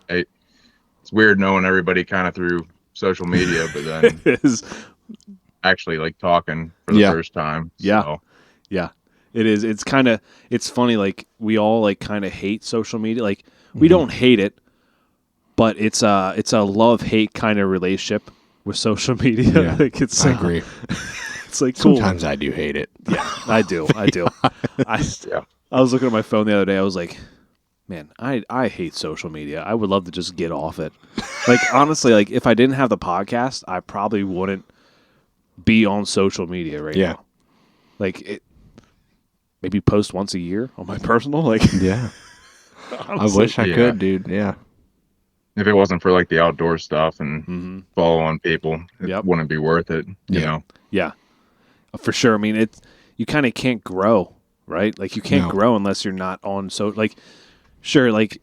It's weird knowing everybody kind of through social media, but then It is. actually like talking for the first time. Yeah. So Yeah. It is. It's funny. Like we all like kind of hate social media. Like we don't hate it, but it's a love-hate kind of relationship with social media. Yeah, Like I agree. It's like cool. Sometimes I do hate it. Yeah, I do. I yeah. I was looking at my phone the other day. I was like, man, I hate social media. I would love to just get off it. Like honestly, like if I didn't have the podcast, I probably wouldn't be on social media right now. Like it, maybe post once a year on my personal. Like Yeah. I honestly. wish I could, dude. Yeah. If it wasn't for like the outdoor stuff and following people, it wouldn't be worth it. You know? Yeah, for sure. I mean, you kind of can't grow, right? Like you can't grow unless you're not on. So like, sure, like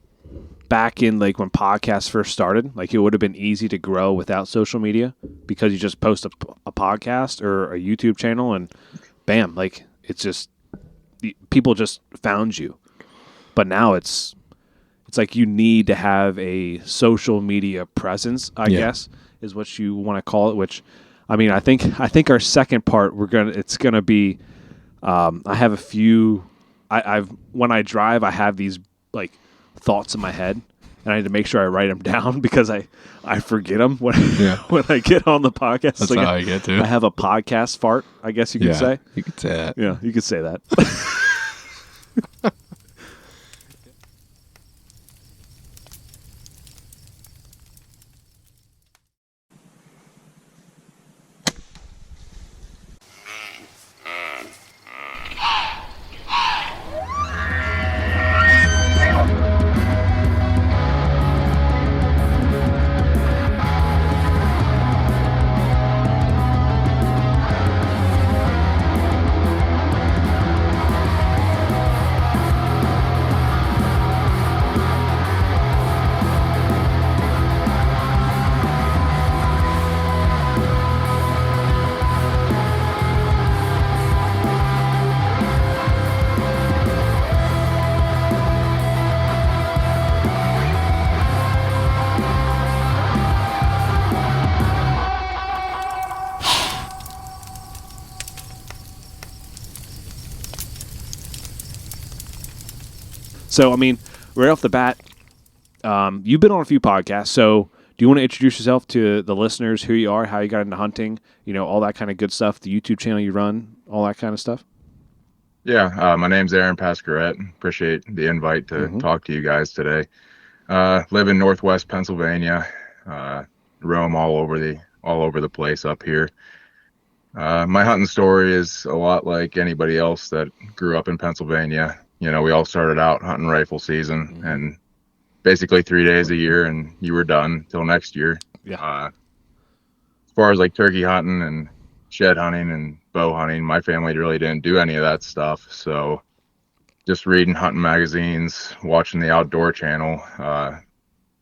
back in like when podcasts first started, like it would have been easy to grow without social media because you just post a podcast or a YouTube channel and bam, like it's just people just found you. But now it's like you need to have a social media presence, I guess, is what you want to call it. Which, I mean, I think our second part it's gonna be. I have a few. I've when I drive, I have these like thoughts in my head, and I need to make sure I write them down because I forget them when when I get on the podcast. That's how I get to. I have a podcast fart, I guess you could say. You could say that. Yeah, you could say that. So, I mean, right off the bat, you've been on a few podcasts. So, do you want to introduce yourself to the listeners, who you are, how you got into hunting, all that kind of good stuff, the YouTube channel you run, all that kind of stuff? Yeah, my name's Aaron Pasquarette. Appreciate the invite to talk to you guys today. Live in Northwest Pennsylvania. Roam all over the place up here. My hunting story is a lot like anybody else that grew up in Pennsulvania. We all started out hunting rifle season and basically 3 days a year, and you were done till next year. Yeah. As far as like turkey hunting and shed hunting and bow hunting, my family really didn't do any of that stuff. So just reading hunting magazines, watching the Outdoor Channel,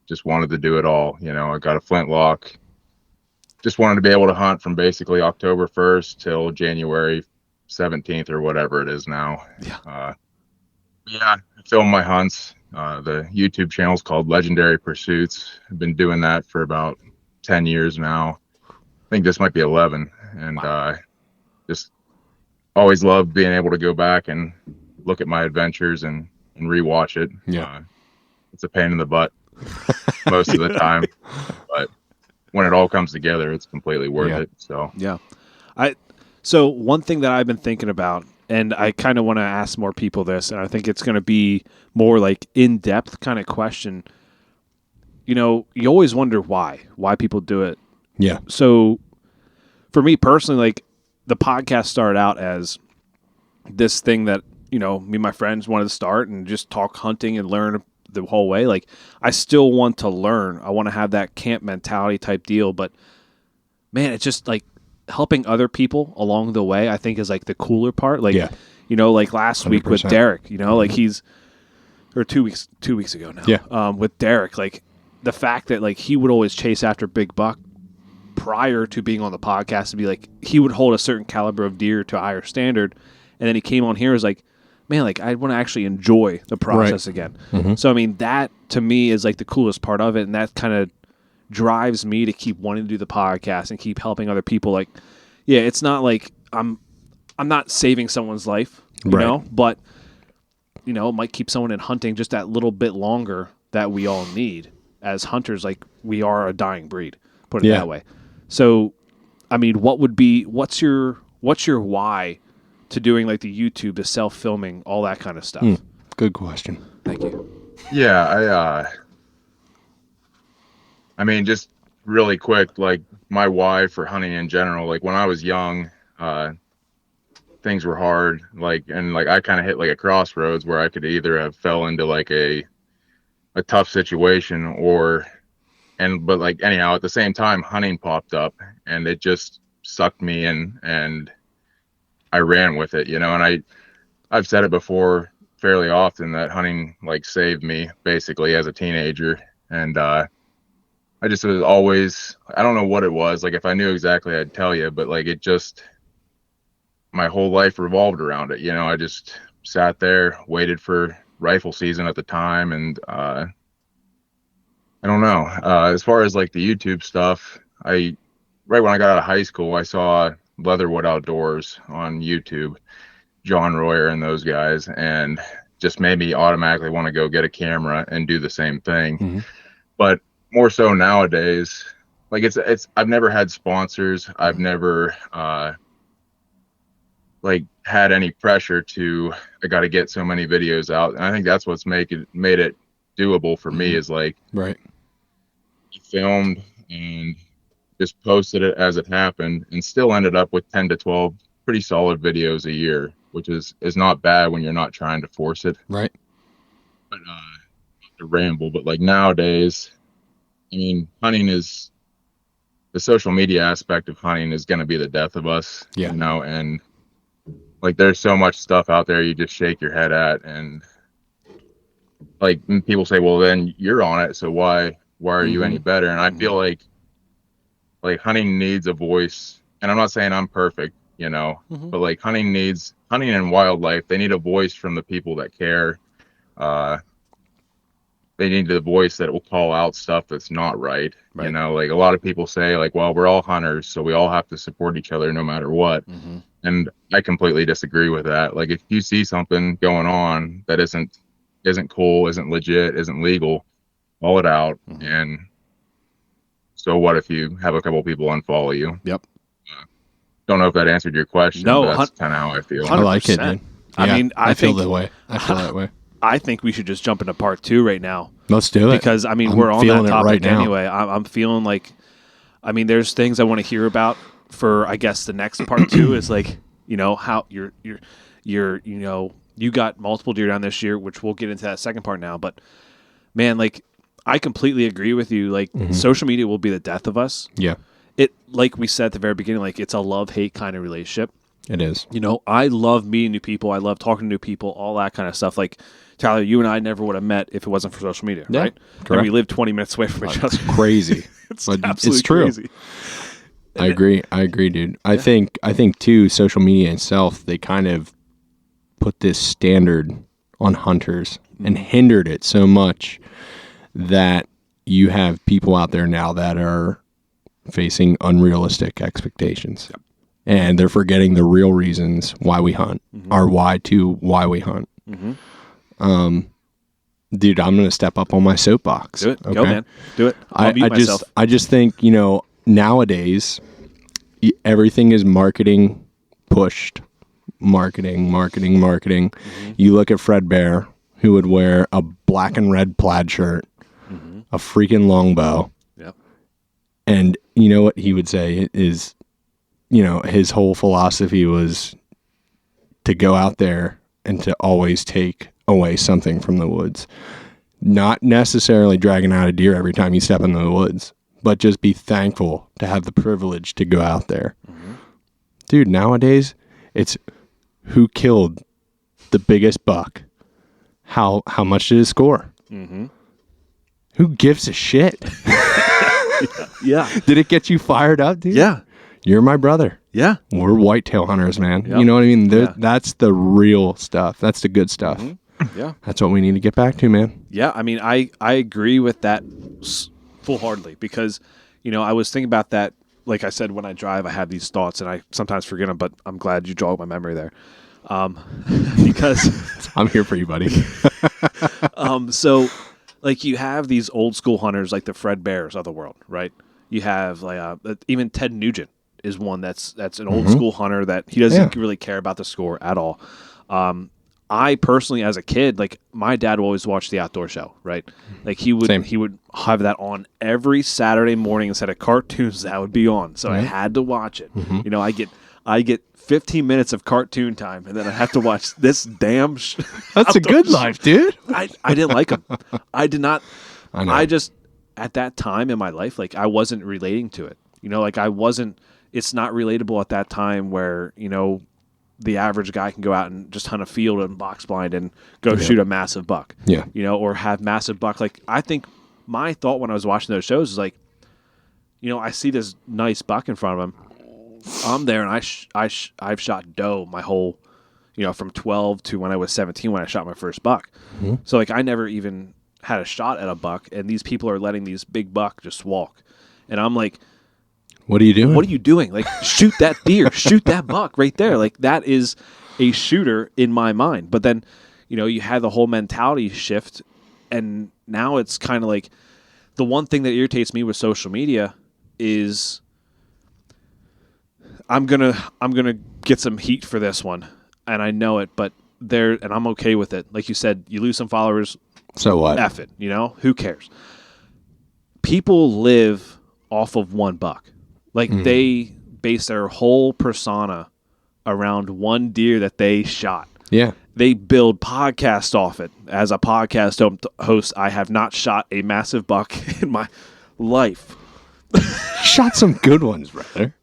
just wanted to do it all. I got a flintlock. Just wanted to be able to hunt from basically October 1st till January 17th or whatever it is now. Yeah. I film my hunts. The YouTube channel is called Legendary Pursuits. I've been doing that for about 10 years now. I think this might be 11. And just always loved being able to go back and look at my adventures and rewatch it. Yeah. It's a pain in the butt most of the time. But when it all comes together, it's completely worth it. So So one thing that I've been thinking about, and I kind of want to ask more people this, and I think it's going to be more like in-depth kind of question. You always wonder why people do it. Yeah. So for me personally, like the podcast started out as this thing that, me and my friends wanted to start and just talk hunting and learn the whole way. Like I still want to learn. I want to have that camp mentality type deal, but man, it's just like helping other people along the way, I think is like the cooler part. Like, like last 100%. Week with Derek, like or 2 weeks ago now. Yeah. With Derek, like the fact that like he would always chase after big buck prior to being on the podcast and be like, he would hold a certain caliber of deer to a higher standard. And then he came on here and was like, man, like I want to actually enjoy the process again. So I mean, that to me is like the coolest part of it, and that kind of drives me to keep wanting to do the podcast and keep helping other people. Like, yeah, it's not like I'm not saving someone's life, you know, but you know, it might keep someone in hunting just that little bit longer that we all need as hunters. Like, we are a dying breed, put it that way. So, I mean, what's your why to doing like the YouTube, the self-filming, all that kind of stuff? Good question. Thank you. Yeah, I mean, just really quick, like my why for hunting in general, like when I was young, things were hard, and I kind of hit like a crossroads where I could either have fell into like a tough situation but like anyhow, at the same time, hunting popped up and it just sucked me in, and I ran with it, you know. And I've said it before fairly often that hunting like saved me basically as a teenager. And I just was always, I don't know what it was, like if I knew exactly I'd tell you, but like it just, my whole life revolved around it, you know. I just sat there, waited for rifle season at the time, and I don't know. As far as like the YouTube stuff, right when I got out of high school, I saw Leatherwood Outdoors on YouTube, John Royer and those guys, and just made me automatically want to go get a camera and do the same thing. But more so nowadays, like I've never had sponsors. I've never like had any pressure to, I got to get so many videos out. And I think that's what's made it doable for me, is like, you filmed and just posted it as it happened, and still ended up with 10 to 12 pretty solid videos a year, which is not bad when you're not trying to force it. Right. But not to ramble, but like nowadays, I mean, the social media aspect of hunting is going to be the death of us, you know, and like there's so much stuff out there you just shake your head at, and like people say, well, then you're on it, so why are you any better? And I feel like hunting needs a voice, and I'm not saying I'm perfect, you know, but like hunting and wildlife, they need a voice from the people that care. They need the voice that will call out stuff that's not right. You know, like a lot of people say like, well, we're all hunters, so we all have to support each other no matter what. And I completely disagree with that. Like if you see something going on that isn't cool, isn't legit, isn't legal, call it out. And so what if you have a couple people unfollow you? Don't know if that answered your question. No, but that's kind of how I feel. 100%. I like it, dude. I mean, I feel think that way. I feel that way. I think we should just jump into part 2 right now. Let's do it. Because, I mean, I'm we're on feeling that it topic right now. anyway. I'm feeling like, I mean, there's things I want to hear about for, I guess, the next part 2 is like, you know, how you're, you know, you got multiple deer down this year, which we'll get into that second part now. But, man, like, I completely agree with you. Like, social media will be the death of us. Yeah. It, like we said at the very beginning, like, it's a love-hate kind of relationship. It is. You know, I love meeting new people. I love talking to new people, all that kind of stuff. Like, Tyler, you and I never would have met if it wasn't for social media, right? Correct. And we live 20 minutes away from each other. Crazy. It's absolutely it's true. crazy. I agree, dude. I think too, social media itself, they kind of put this standard on hunters and hindered it so much that you have people out there now that are facing unrealistic expectations. And they're forgetting the real reasons why we hunt, our why we hunt. Dude, I'm going to step up on my soapbox. Do it. Okay? Go, man. Do it. I'll mute myself. I just think, you know, nowadays, everything is marketing pushed. Marketing. You look at Fred Bear, who would wear a black and red plaid shirt, a freaking longbow. And you know what he would say is, you know, his whole philosophy was to go out there and to always take away something from the woods. Not necessarily dragging out a deer every time you step in the woods, but just be thankful to have the privilege to go out there. Dude, nowadays, it's who killed the biggest buck? How much did it score? Who gives a shit? Yeah. Did it get you fired up, dude? Yeah. You're my brother. Yeah. We're whitetail hunters, man. Yep. You know what I mean? Yeah. That's the real stuff. That's the good stuff. Yeah. That's what we need to get back to, man. Yeah. I mean, I agree with that full-heartedly because, I was thinking about that. Like I said, when I drive, I have these thoughts and I sometimes forget them, but I'm glad you jogged my memory there. Because I'm here for you, buddy. so like you have these old school hunters like the Fred Bears of the world, right? You have like even Ted Nugent is one that's an old school hunter that he doesn't really care about the score at all. I personally, as a kid, like my dad would always watch the Outdoor Show, right? Like he would have that on every Saturday morning instead of cartoons that would be on. So I had to watch it. I get 15 minutes of cartoon time, and then I have to watch this damn. That's a good life, dude. I didn't like them. I did not. I know. I just at that time in my life, like I wasn't relating to it. Like I wasn't. It's not relatable at that time where the average guy can go out and just hunt a field and box blind and go shoot a massive buck. Yeah. Or have massive buck. Like I think my thought when I was watching those shows is like, I see this nice buck in front of him. I'm there and I've shot doe my whole, from 12 to when I was 17 when I shot my first buck. Mm-hmm. So like I never even had a shot at a buck, and these people are letting these big buck just walk, and I'm like, what are you doing? What are you doing? Like, shoot that deer, shoot that buck right there. Like, that is a shooter in my mind. But then, you had the whole mentality shift, and now it's kind of like the one thing that irritates me with social media is I'm gonna get some heat for this one, and I know it, but and I'm okay with it. Like you said, you lose some followers. So what? F it, who cares? People live off of one buck. Like they base their whole persona around one deer that they shot. Yeah. They build podcasts off it. As a podcast host, I have not shot a massive buck in my life. Shot some good ones, brother.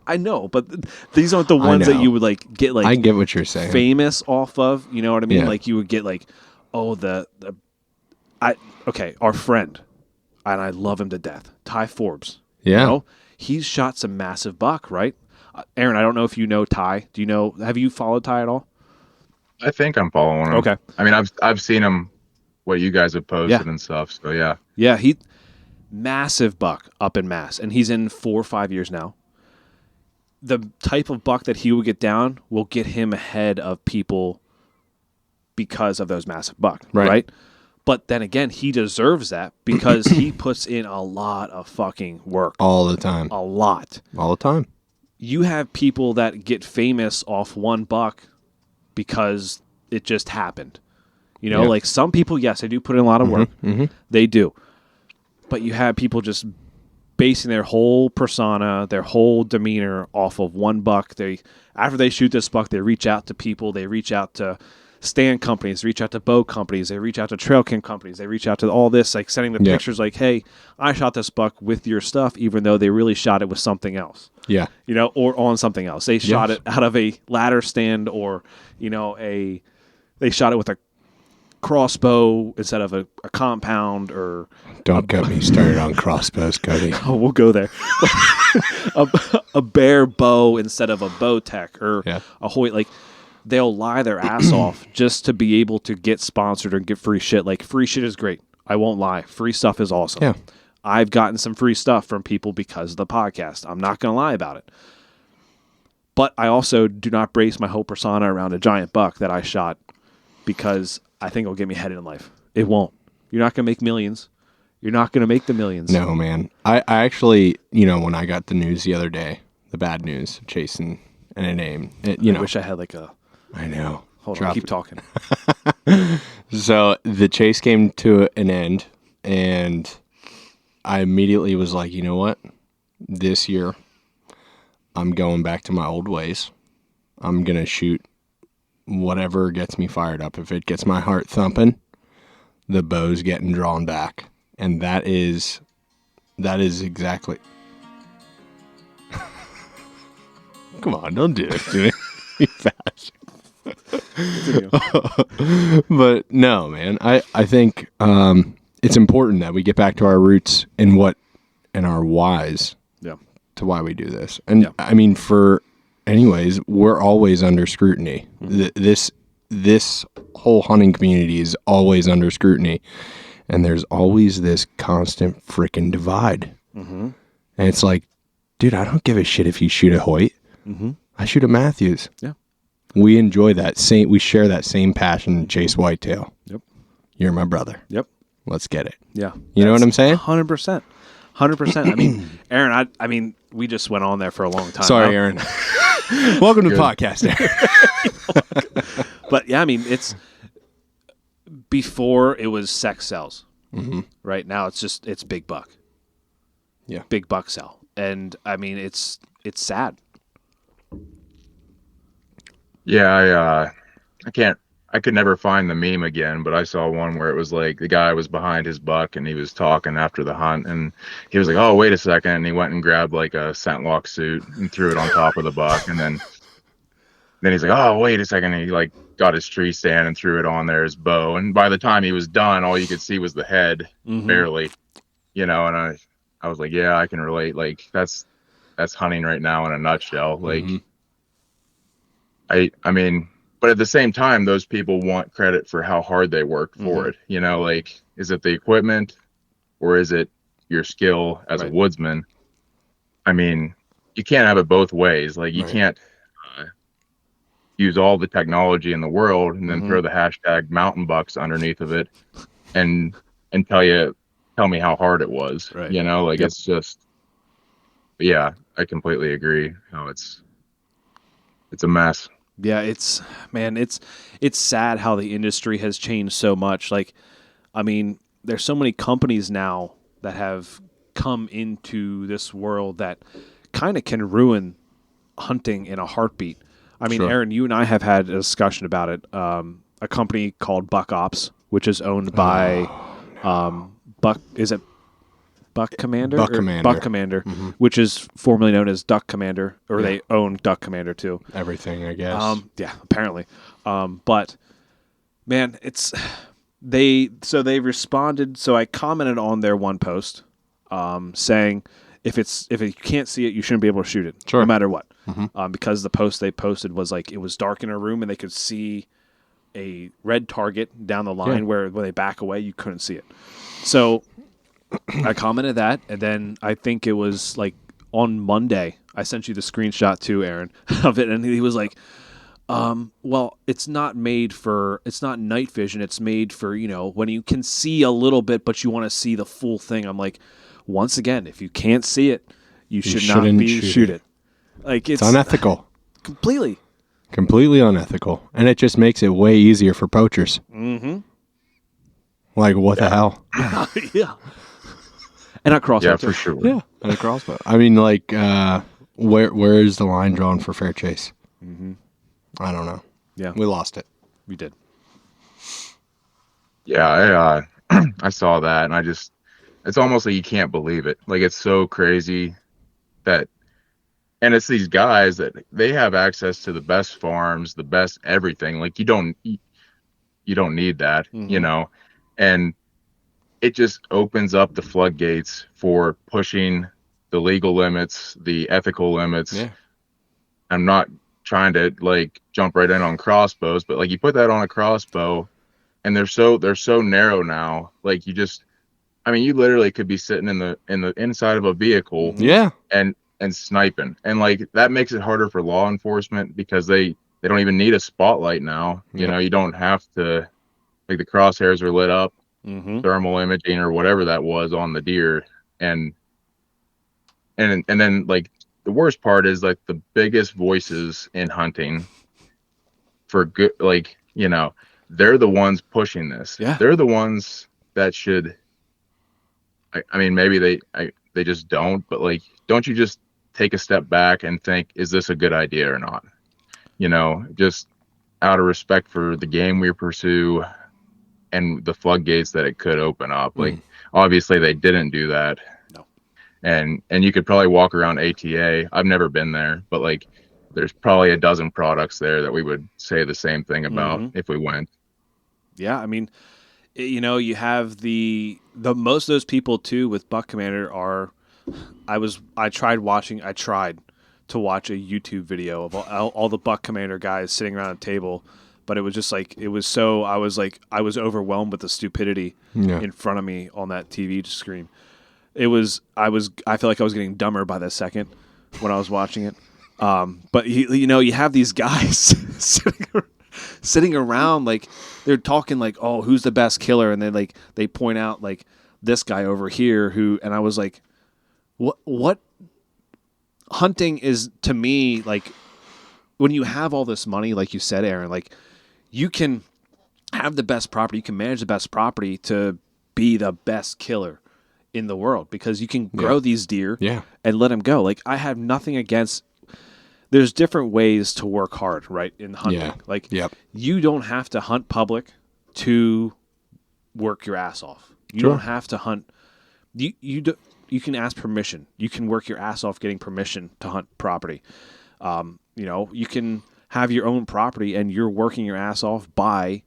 I know, but these aren't the ones that you would like get like. I get what you're saying. Famous off of, you know what I mean? Yeah. Like you would get like, our friend, and I love him to death, Ty Forbes. Yeah. He's shot some massive buck, right? Aaron, I don't know if you know Ty. Do you know? Have you followed Ty at all? I think I'm following him. Okay. I mean, I've seen him, what you guys have posted and stuff. So yeah. Yeah, he massive buck up in Mass, and he's in 4 or 5 years now. The type of buck that he would get down will get him ahead of people because of those massive buck, right? But then again, he deserves that because he puts in a lot of fucking work. All the time. A lot. All the time. You have people that get famous off one buck because it just happened. Like some people, yes, they do put in a lot of work. Mm-hmm. They do. But you have people just basing their whole persona, their whole demeanor off of one buck. After they shoot this buck, they reach out to people. They reach out to stand companies, reach out to bow companies, they reach out to trail cam companies, they reach out to all this, like sending the pictures like, hey, I shot this buck with your stuff, even though they really shot it with something else. Yeah. Or on something else. They shot it out of a ladder stand or, they shot it with a crossbow instead of a compound or... Don't get me started on crossbows, Cody. Oh, we'll go there. a bare bow instead of a bow tech or a Hoyt, like... They'll lie their ass off just to be able to get sponsored or get free shit. Like, free shit is great. I won't lie. Free stuff is awesome. Yeah. I've gotten some free stuff from people because of the podcast. I'm not going to lie about it. But I also do not base my whole persona around a giant buck that I shot because I think it'll get me ahead in life. It won't. You're not going to make millions. You're not going to make the millions. No, man. I actually, when I got the news the other day, the bad news of chasing and a name, I wish I had like a... I know. Hold on, keep talking. So the chase came to an end, and I immediately was like, you know what? This year, I'm going back to my old ways. I'm going to shoot whatever gets me fired up. If it gets my heart thumping, the bow's getting drawn back. And that is exactly... Come on, don't do it, dude. Be fast. But no, man, I think it's important that we get back to our roots and our whys. Yeah. to why we do this. And I mean, anyways, we're always under scrutiny. This whole hunting community is always under scrutiny. And there's always this constant freaking divide. And it's like, dude, I don't give a shit if you shoot a Hoyt. I shoot a Matthews. Yeah. We enjoy that we share that same passion to chase whitetail. Yep. You're my brother. Yep. Let's get it. Yeah. You know what I'm saying? 100%. 100%. I mean, Aaron, I mean, we just went on there for a long time. Sorry, Aaron. Welcome to the podcast, Aaron. But yeah, I mean, it's before it was sex sells. Right now it's big buck. Yeah. Big buck sell. And I mean, it's sad. Yeah, I could never find the meme again, but I saw one where it was like the guy was behind his buck and he was talking after the hunt and he was like, oh, wait a second. And he went and grabbed like a scent-lock suit and threw it on top of the buck. And then he's like, oh, wait a second. And he like got his tree stand and threw it on there, his bow. And by the time he was done, all you could see was the head, barely, and I was like, yeah, I can relate. Like that's hunting right now in a nutshell. Like, I mean, but at the same time, those people want credit for how hard they work for it. Like, is it the equipment or is it your skill as a woodsman? I mean, you can't have it both ways. Like, you can't use all the technology in the world and then throw the hashtag mountain bucks underneath of it and tell me how hard it was. Right. It's just, yeah, I completely agree. It's a mess. Yeah, it's sad how the industry has changed so much. Like, I mean, there's so many companies now that have come into this world that kind of can ruin hunting in a heartbeat. I mean, Aaron, you and I have had a discussion about it. A company called Buck Ops, which is owned by Buck. Is it Buck Commander? Buck Commander. Buck Commander, which is formerly known as Duck Commander, or they own Duck Commander too. Everything, I guess. Yeah, apparently. But man, they responded. So I commented on their one post, saying if you can't see it, you shouldn't be able to shoot it, no matter what. Because the post they posted was like it was dark in a room and they could see a red target down the line where when they back away, you couldn't see it. So I commented that, and then I think it was like on Monday, I sent you the screenshot too, Aaron, of it, and he was like, well, it's not night vision. It's made for, when you can see a little bit, but you want to see the full thing. I'm like, once again, if you can't see it, you should not shoot it. Like it's unethical. Completely unethical. And it just makes it way easier for poachers. Like, what the hell? Yeah. And a crossbow. Yeah, for sure. Yeah, and a crossbow. I mean, like, where is the line drawn for fair chase? I don't know. Yeah. We lost it. We did. Yeah, I saw that, and it's almost like you can't believe it. Like, it's so crazy and it's these guys that they have access to the best farms, the best everything. Like, you don't need that, and it just opens up the floodgates for pushing the legal limits, the ethical limits. Yeah. I'm not trying to like jump right in on crossbows, but like you put that on a crossbow and they're so narrow now. Like you literally could be sitting in the inside of a vehicle. Yeah. And sniping. And like that makes it harder for law enforcement because they don't even need a spotlight now. You don't have to, like, the crosshairs are lit up. Thermal imaging or whatever that was on the deer, and then like the worst part is like the biggest voices in hunting for good, like they're the ones pushing this. Yeah, they're the ones that should. I mean, maybe they just don't, but like, don't you just take a step back and think, is this a good idea or not? Just out of respect for the game we pursue. And the floodgates that it could open up. Like, obviously they didn't do that. No. And you could probably walk around ATA. I've never been there, but like, there's probably a dozen products there that we would say the same thing about if we went. Yeah. I mean, you have the most of those people too with Buck Commander are I tried to watch a YouTube video of all the buck commander guys sitting around a table, but it was just like I was overwhelmed with the stupidity in front of me on that TV screen. I feel like I was getting dumber by the second when I was watching it. But you have these guys sitting around, like they're talking like, oh, who's the best killer, and then like they point out like this guy over here and I was like, what hunting is to me, like when you have all this money, like you said, Aaron, like you can have the best property, you can manage the best property to be the best killer in the world because you can grow these deer and let them go. Like I have nothing against. There's different ways to work hard, right, in hunting. Yeah. Like you don't have to hunt public to work your ass off. You don't have to hunt. You can ask permission. You can work your ass off getting permission to hunt property. You can have your own property and you're working your ass off by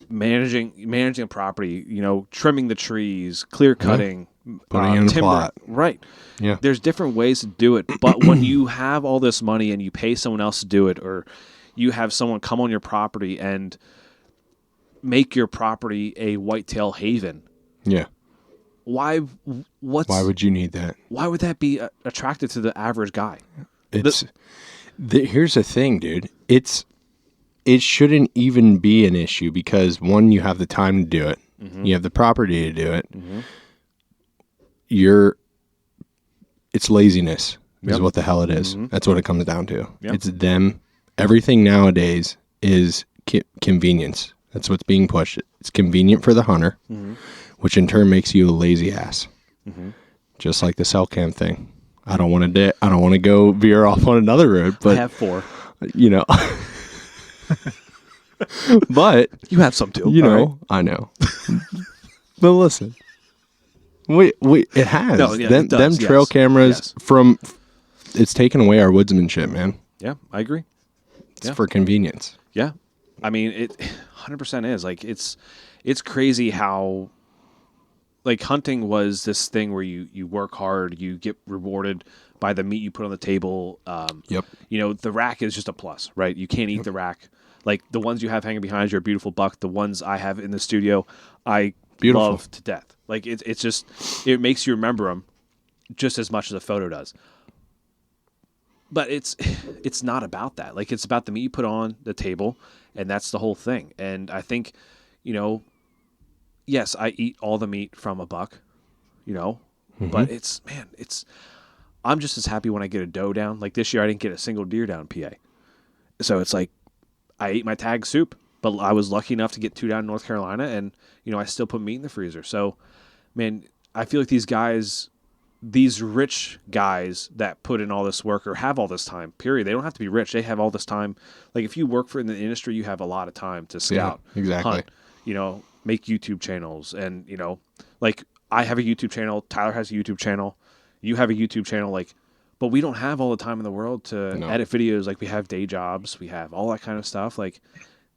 managing a property, trimming the trees, clear cutting, putting in timber, a plot. Right. Yeah. There's different ways to do it, but when you have all this money and you pay someone else to do it, or you have someone come on your property and make your property a whitetail haven. Yeah. Why would you need that? Why would that be attractive to the average guy? Here's the thing, dude. It shouldn't even be an issue because one, you have the time to do it. Mm-hmm. You have the property to do it. Mm-hmm. It's laziness is what the hell it is. Mm-hmm. That's what it comes down to. Yep. It's them. Everything nowadays is convenience. That's what's being pushed. It's convenient for the hunter, which in turn makes you a lazy ass. Mm-hmm. Just like the cell cam thing. I don't want to go veer off on another road, but I have 4. But you have some too. Right? I know. But listen, it has them trail cameras from. It's taken away our woodsmanship, man. Yeah, I agree. It's for convenience. Yeah, I mean it. 100% is like it's crazy how. Like hunting was this thing where you work hard, you get rewarded by the meat you put on the table. The rack is just a plus, right? You can't eat the rack. Like the ones you have hanging behind you are beautiful buck. The ones I have in the studio, I love to death. Like it's just, it makes you remember them just as much as a photo does. But it's not about that. Like it's about the meat you put on the table, and that's the whole thing. And I think, yes, I eat all the meat from a buck, but I'm just as happy when I get a doe down. Like this year, I didn't get a single deer down in PA. So it's like, I ate my tag soup, but I was lucky enough to get 2 down in North Carolina, and, I still put meat in the freezer. So, man, I feel like these rich guys that put in all this work or have all this time, period. They don't have to be rich. They have all this time. Like if you work in the industry, you have a lot of time to scout, hunt, make YouTube channels. And, like I have a YouTube channel. Tyler has a YouTube channel. You have a YouTube channel. But we don't have all the time in the world to edit videos. Like we have day jobs. We have all that kind of stuff. Like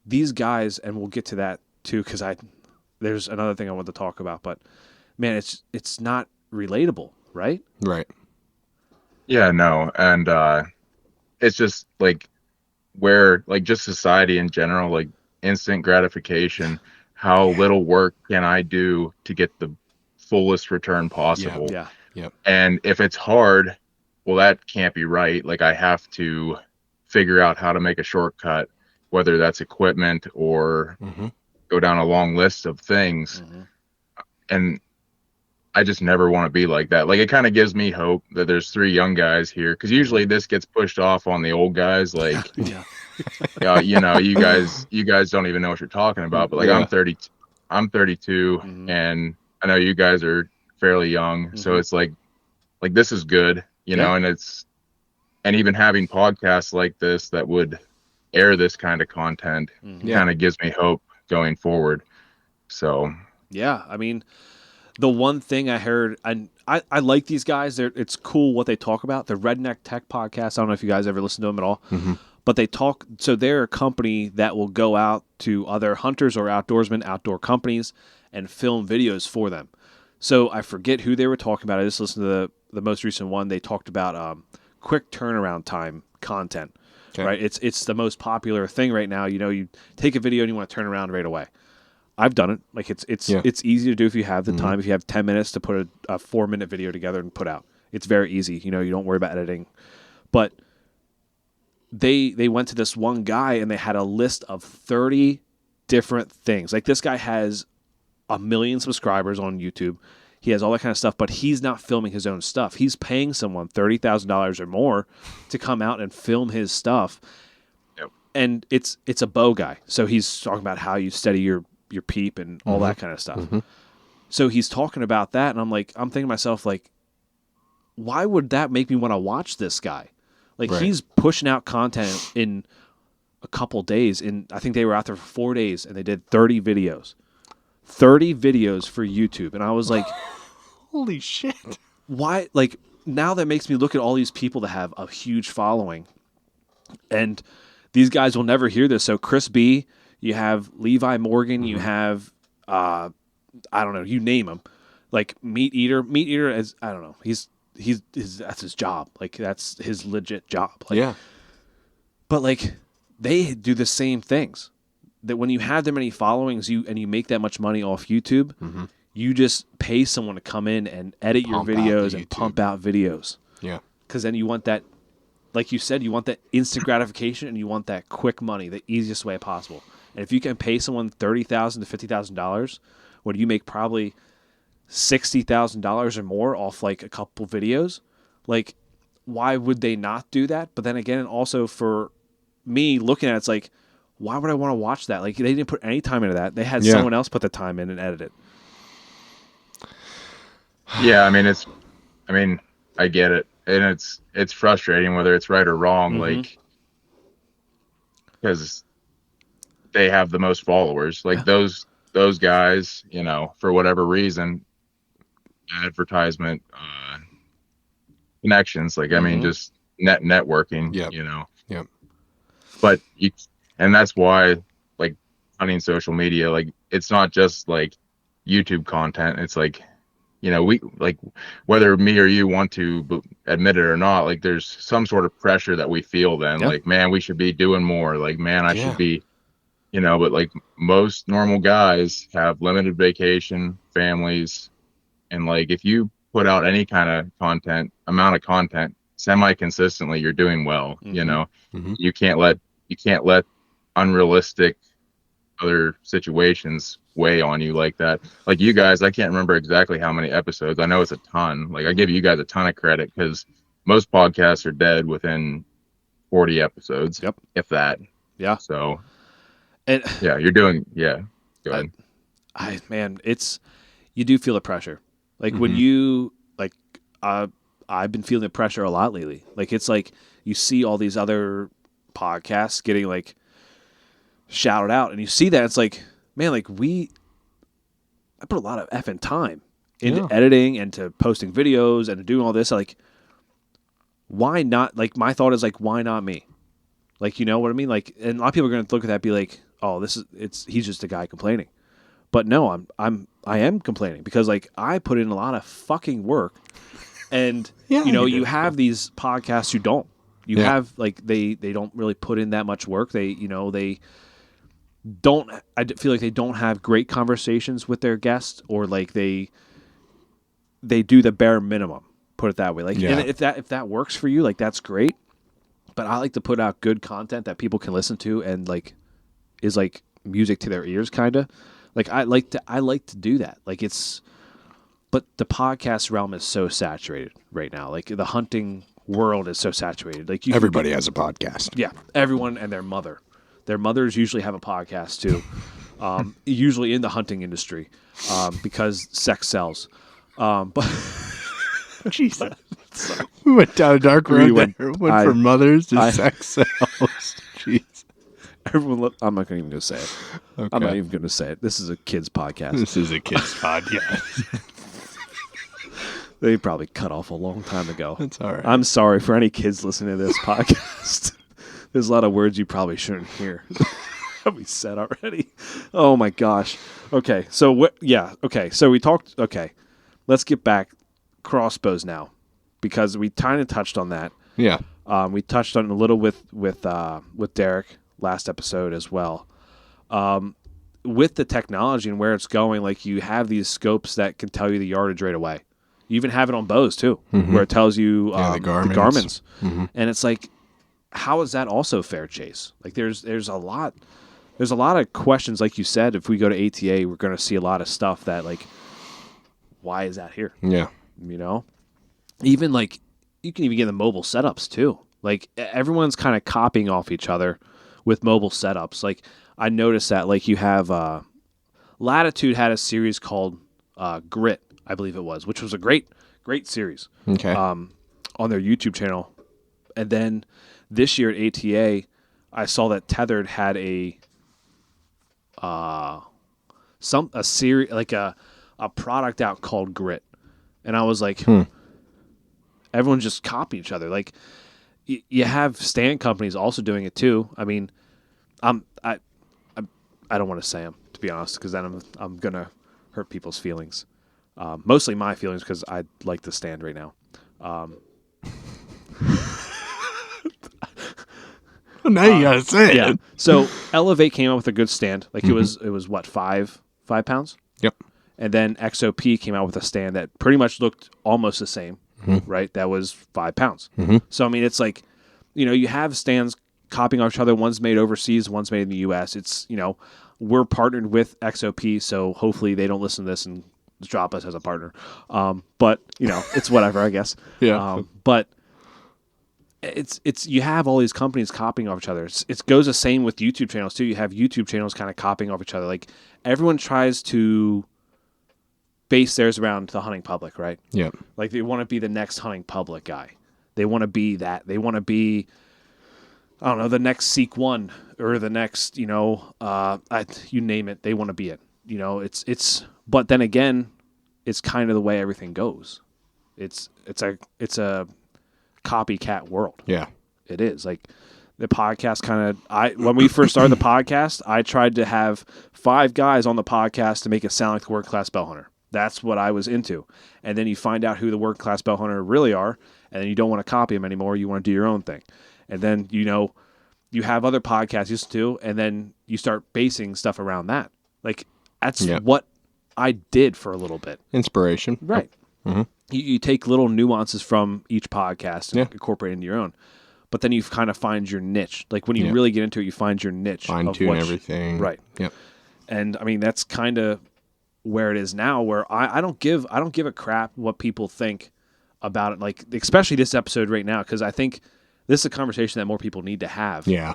these guys, and we'll get to that too, because there's another thing I want to talk about. But man, it's not relatable, right? Right. Yeah, no. And it's just like where like just society in general, like instant gratification, how little work can I do to get the fullest return possible? Yeah. Yep. And if it's hard, well, that can't be right. Like I have to figure out how to make a shortcut, whether that's equipment or go down a long list of things. Mm-hmm. And I just never want to be like that. Like it kind of gives me hope that there's 3 young guys here, because usually this gets pushed off on the old guys. Like, you guys don't even know what you're talking about. But like I'm 32, and I know you guys are fairly young, so it's like this is good. And even having podcasts like this that would air this kind of content kind of gives me hope going forward. So, yeah, I mean, the one thing I heard, and I like these guys. It's cool what they talk about. The Redneck Tech Podcast. I don't know if you guys ever listen to them at all, but they talk. So they're a company that will go out to other hunters or outdoorsmen, outdoor companies, and film videos for them. So I forget who they were talking about. I just listened to the most recent one. They talked about quick turnaround time content. Okay. Right? It's the most popular thing right now. You take a video and you want to turn around right away. I've done it. Like it's easy to do if you have the time. If you have 10 minutes to put a 4-minute video together and put out, it's very easy. You don't worry about editing. But they went to this one guy and they had a list of 30 different things. Like this guy has 1 million subscribers on YouTube. He has all that kind of stuff, but he's not filming his own stuff. He's paying someone $30,000 or more to come out and film his stuff. Yep. And it's a bow guy. So he's talking about how you steady your peep and all that kind of stuff. Mm-hmm. So he's talking about that, and I'm thinking to myself, like, why would that make me want to watch this guy? Like, he's pushing out content in a couple days, and I think they were out there for 4 days, and they did 30 videos. 30 videos for YouTube. And I was like, holy shit. Why? Like, now that makes me look at all these people that have a huge following, and these guys will never hear this. So Chris B., you have Levi Morgan, you have, I don't know, you name him. Like Meat Eater, is, I don't know, that's his job. Like that's his legit job. Like, yeah. But like they do the same things. That when you have that many followings, you make that much money off YouTube, you just pay someone to come in and edit your videos and pump out videos. Yeah. Because then you want that, like you said, you want that instant gratification and you want that quick money, the easiest way possible. And if you can pay someone $30,000 to $50,000, when you make probably $60,000 or more off like a couple videos, like why would they not do that? But then again, also for me looking at it, it's like, why would I want to watch that? Like they didn't put any time into that. They had someone else put the time in and edit it. Yeah, I mean, I get it, and it's frustrating whether it's right or wrong, like because they have the most followers. Like those guys, for whatever reason, advertisement connections. Like I mean, just networking. Yep. But and that's why, like, hunting social media, like it's not just like YouTube content. It's like, we like whether me or you want to admit it or not, like there's some sort of pressure that we feel then, like, man, we should be doing more. Like, man, I should be, but like most normal guys have limited vacation, families. And like, if you put out any kind of amount of content semi-consistently, you're doing well, You can't let unrealistic other situations weigh on you like that. Like you guys, I can't remember exactly how many episodes. I know it's a ton. Like I give you guys a ton of credit because most podcasts are dead within 40 episodes. Yep. If that. Yeah. So. And yeah, you're doing. Yeah. Go ahead. Man, you do feel the pressure. Like when you like, I've been feeling the pressure a lot lately. Like it's like you see all these other podcasts getting like shouted out, and you see that it's like, man, like I put a lot of effing time into editing and to posting videos and to doing all this. Like, why not? Like my thought is like, why not me? Like, you know what I mean? Like, and a lot of people are going to look at that and be like, oh, he's just a guy complaining. But no, I am complaining because like I put in a lot of fucking work, and you have these podcasts who don't. You have like they don't really put in that much work. They don't. I feel like they don't have great conversations with their guests, or like they do the bare minimum. Put it that way. Like, and if that works for you, like that's great. But I like to put out good content that people can listen to and like is like music to their ears, kind of. Like I like to do that. Like but the podcast realm is so saturated right now. Like the hunting world is so saturated. Like everybody has a podcast. Yeah, everyone and their mother. Their mothers usually have a podcast too. Usually in the hunting industry, because sex sells. But Jesus, we went down a dark road. Went from mothers to sex sells. Jeez. Everyone, I'm not even going to say it. Okay. I'm not even going to say it. This is a kids podcast. This is a kids podcast. They probably cut off a long time ago. That's all right. I'm sorry for any kids listening to this podcast. There's a lot of words you probably shouldn't hear. We said already. Oh my gosh. Okay. So Okay. So we talked. Okay. let's get back crossbows now, because we kind of touched on that. Yeah. We touched on it a little with Derek last episode as well. With the technology and where it's going, like you have these scopes that can tell you the yardage right away. You even have it on bows too, where it tells you the Garmin's. Mm-hmm. And it's like, how is that also fair chase? Like there's a lot of questions. Like you said, if we go to ATA, we're going to see a lot of stuff that like, why is that here? Yeah. You know, even like you can even get the mobile setups too. Like everyone's kind of copying off each other with mobile setups. Like I noticed that like you have Latitude had a series called Grit, I believe it was, which was a great series. Okay. On their YouTube channel. And then this year at ATA, I saw that Tethered had a series, like a product out called Grit. And I was like, everyone just copy each other. Like you have stand companies also doing it too. I mean, I don't want to say them, to be honest, because then I'm gonna hurt people's feelings. Mostly my feelings, because I like the stand right now. Now you gotta say Yeah. it. So Elevate came out with a good stand. Like it was what, 5 pounds? Yep. And then XOP came out with a stand that pretty much looked almost the same, right? That was 5 pounds. So I mean, it's like, you have stands copying off each other. One's made overseas, one's made in the U.S. It's, we're partnered with XOP, so hopefully they don't listen to this and drop us as a partner. But it's whatever, I guess. Yeah. But it's you have all these companies copying off each other. It goes the same with YouTube channels too. You have YouTube channels kind of copying off each other. Like everyone tries to base theirs around the hunting public, right? Yep. Like they want to be the next hunting public guy. They want to be that. They want to be, I don't know, the next Seek One or the next, you name it. They want to be it. It's. But then again, it's kind of the way everything goes. It's a copycat world. Yeah. It is. Like the podcast when we first started the podcast, I tried to have 5 guys on the podcast to make it sound like the World Class Bow Hunter. That's what I was into. And then you find out who the World Class Bow Hunter really are, and then you don't want to copy them anymore. You want to do your own thing. And then, you have other podcasts used to, and then you start basing stuff around that. Like that's what I did for a little bit. Inspiration. Right. Mm-hmm. You take little nuances from each podcast and incorporate it into your own. But then you kind of find your niche. Like when you really get into it, you find your niche. Fine tune everything. Right. Yep. And I mean, that's kind of where it is now, where I don't give a crap what people think about it. Like, especially this episode right now, because I think this is a conversation that more people need to have. Yeah.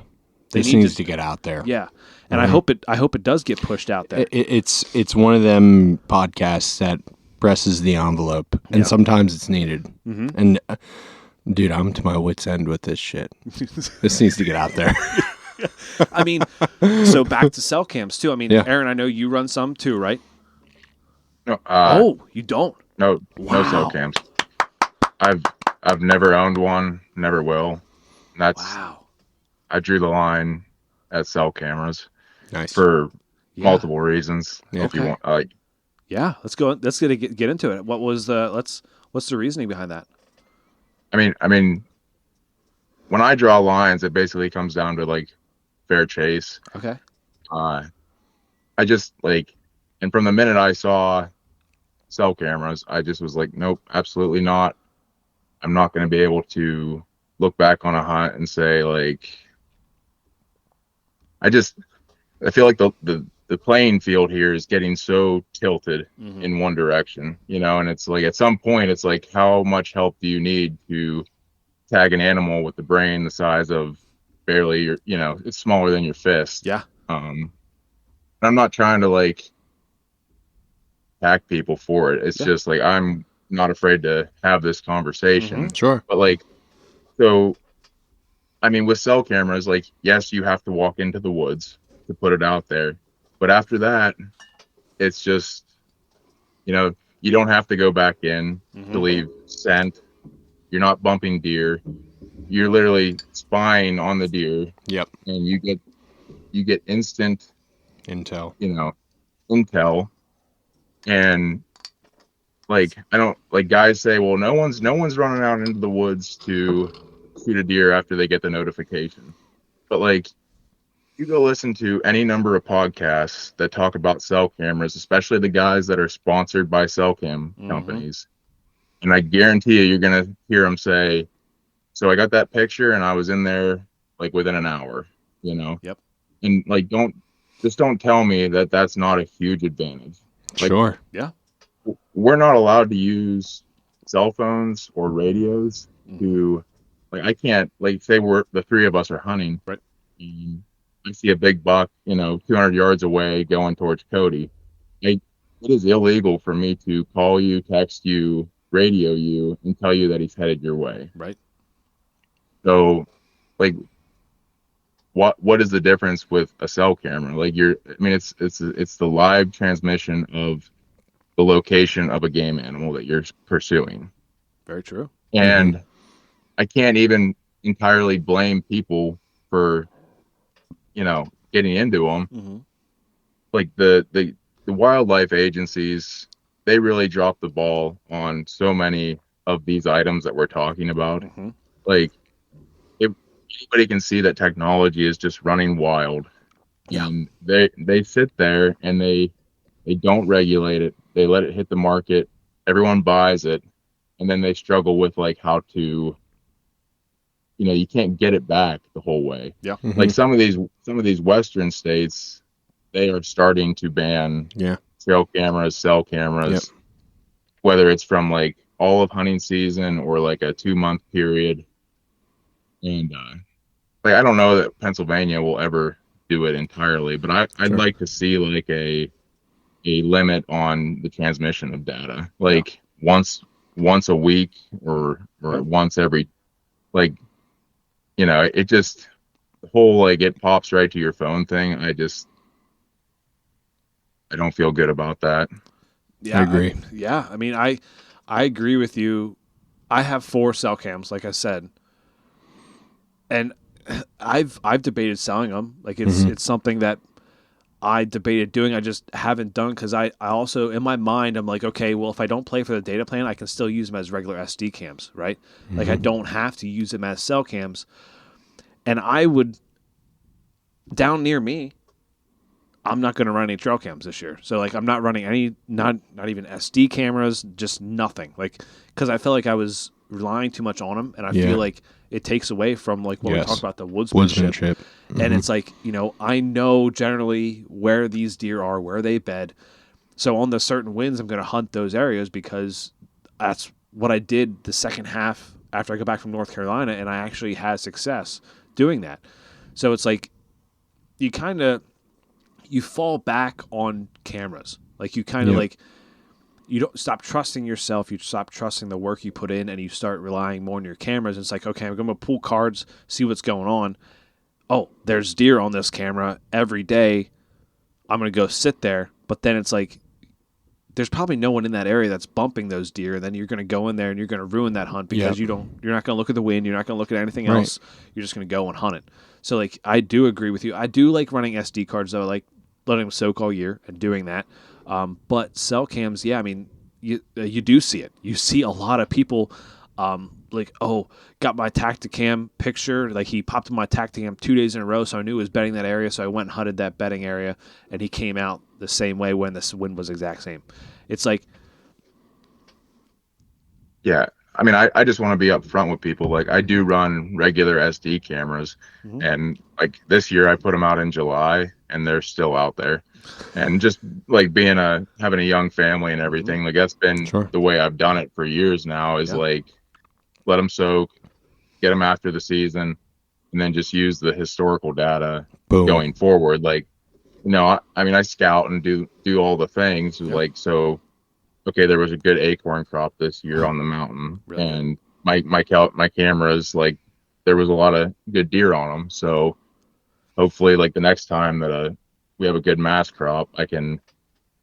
This needs to get out there. Yeah. And I hope it does get pushed out there. It's one of them podcasts that presses the envelope, and sometimes it's needed. Mm-hmm. And dude, I'm to my wit's end with this shit. This needs to get out there. I mean, so back to cell cams too. I mean, Aaron, I know you run some too, right? No. You don't? No. Wow. No cell cams. I've never owned one. Never will. Wow. I drew the line at cell cameras. Nice. For multiple reasons. Yeah. If you want, yeah, let's go. Let's get into it. What's the reasoning behind that? I mean, when I draw lines, it basically comes down to like fair chase. Okay. I just and from the minute I saw cell cameras, I just was like, nope, absolutely not. I'm not going to be able to look back on a hunt and say I feel like the playing field here is getting so tilted in one direction, and it's like at some point it's like, how much help do you need to tag an animal with the brain the size of barely your, it's smaller than your fist. Yeah. I'm not trying to attack people for it. It's just I'm not afraid to have this conversation. Sure. But so I mean, with cell cameras, yes, you have to walk into the woods to put it out there. But after that, it's just, you don't have to go back in to leave scent. You're not bumping deer. You're literally spying on the deer. Yep. And you get instant intel. Intel. And like I don't like guys say, well, no one's running out into the woods to shoot a deer after they get the notification. But like you go listen to any number of podcasts that talk about cell cameras, especially the guys that are sponsored by cell cam companies, and I guarantee you're gonna hear them say, "So I got that picture and I was in there like within an hour," you know. Yep. And like don't tell me that that's not a huge advantage. Like, Sure. Yeah. we're not allowed to use cell phones or radios to, like, I can't, like, say the three of us are hunting, right, and I see a big buck 200 yards away going towards Cody. It is illegal for me to call you, text you, radio you, and tell you that he's headed your way. Right. So like what is the difference with a cell camera? Like it's the live transmission of the location of a game animal that you're pursuing. Very true. And I can't even entirely blame people for, getting into them. Like the wildlife agencies, they really dropped the ball on so many of these items that we're talking about. Like, if anybody can see that technology is just running wild, and they sit there and they don't regulate it. They let it hit the market. Everyone buys it, and then they struggle with like how to, you can't get it back the whole way. Yeah. Like some of these Western states, they are starting to ban trail cameras, cell cameras, whether it's from like all of hunting season or like a 2-month period. And like I don't know that Pennsylvania will ever do it entirely, but I'd like to see like a limit on the transmission of data, like once a week or once every, like, it just, the whole like it pops right to your phone thing. I don't feel good about that. Yeah, I agree. I mean, I agree with you. I have 4 cell cams, like I said, and I've debated selling them. Like it's something that I debated doing. I just haven't done because I also, in my mind, I'm like, okay, well, if I don't play for the data plan, I can still use them as regular SD cams, right? Like I don't have to use them as cell cams. And I would, down near me, I'm not going to run any trail cams this year. So like I'm not running any, not even SD cameras, just nothing. Like, because I felt like I was relying too much on them, and I feel like it takes away from like when we talk about the woodsmanship. And it's like, I know generally where these deer are, where they bed. So on the certain winds, I'm going to hunt those areas because that's what I did the second half after I got back from North Carolina, and I actually had success doing that. So it's like you fall back on cameras. Like you kind of like, you don't stop trusting yourself. You stop trusting the work you put in, and you start relying more on your cameras. And it's like, okay, I'm going to pull cards, see what's going on. Oh, there's deer on this camera every day. I'm going to go sit there. But then it's like, there's probably no one in that area that's bumping those deer. And then you're going to go in there and you're going to ruin that hunt because you're not going to look at the wind. You're not going to look at anything else. You're just going to go and hunt it. So like, I do agree with you. I do like running SD cards though. I like letting them soak all year and doing that. But cell cams, I mean, you do see it. You see a lot of people like, oh, got my Tacticam picture. Like he popped in my Tacticam 2 days in a row, so I knew he was bedding that area. So I went and hunted that bedding area, and he came out the same way when the wind was exact same. It's like, yeah. I mean, I just want to be upfront with people. Like I do run regular SD cameras, and like this year I put them out in July, and they're still out there. And just like having a young family and everything, like that's been the way I've done it for years now. Is like let them soak, get them after the season, and then just use the historical data going forward. Like, I mean, I scout and do all the things. Like, so, okay, there was a good acorn crop this year on the mountain, and my cameras, like, there was a lot of good deer on them. So hopefully, like the next time that we have a good mass crop, I can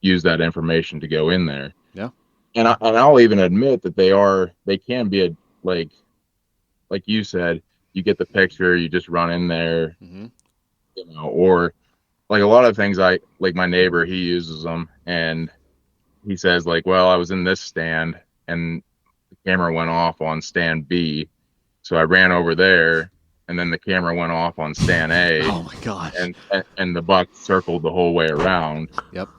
use that information to go in there. Yeah. And I'll even admit that they can be like you said, you get the picture, you just run in there, or like a lot of things like my neighbor, he uses them, and he says like, well, I was in this stand and the camera went off on stand B. So I ran over there and then the camera went off on stand A. Oh my gosh. And the buck circled the whole way around. Yep.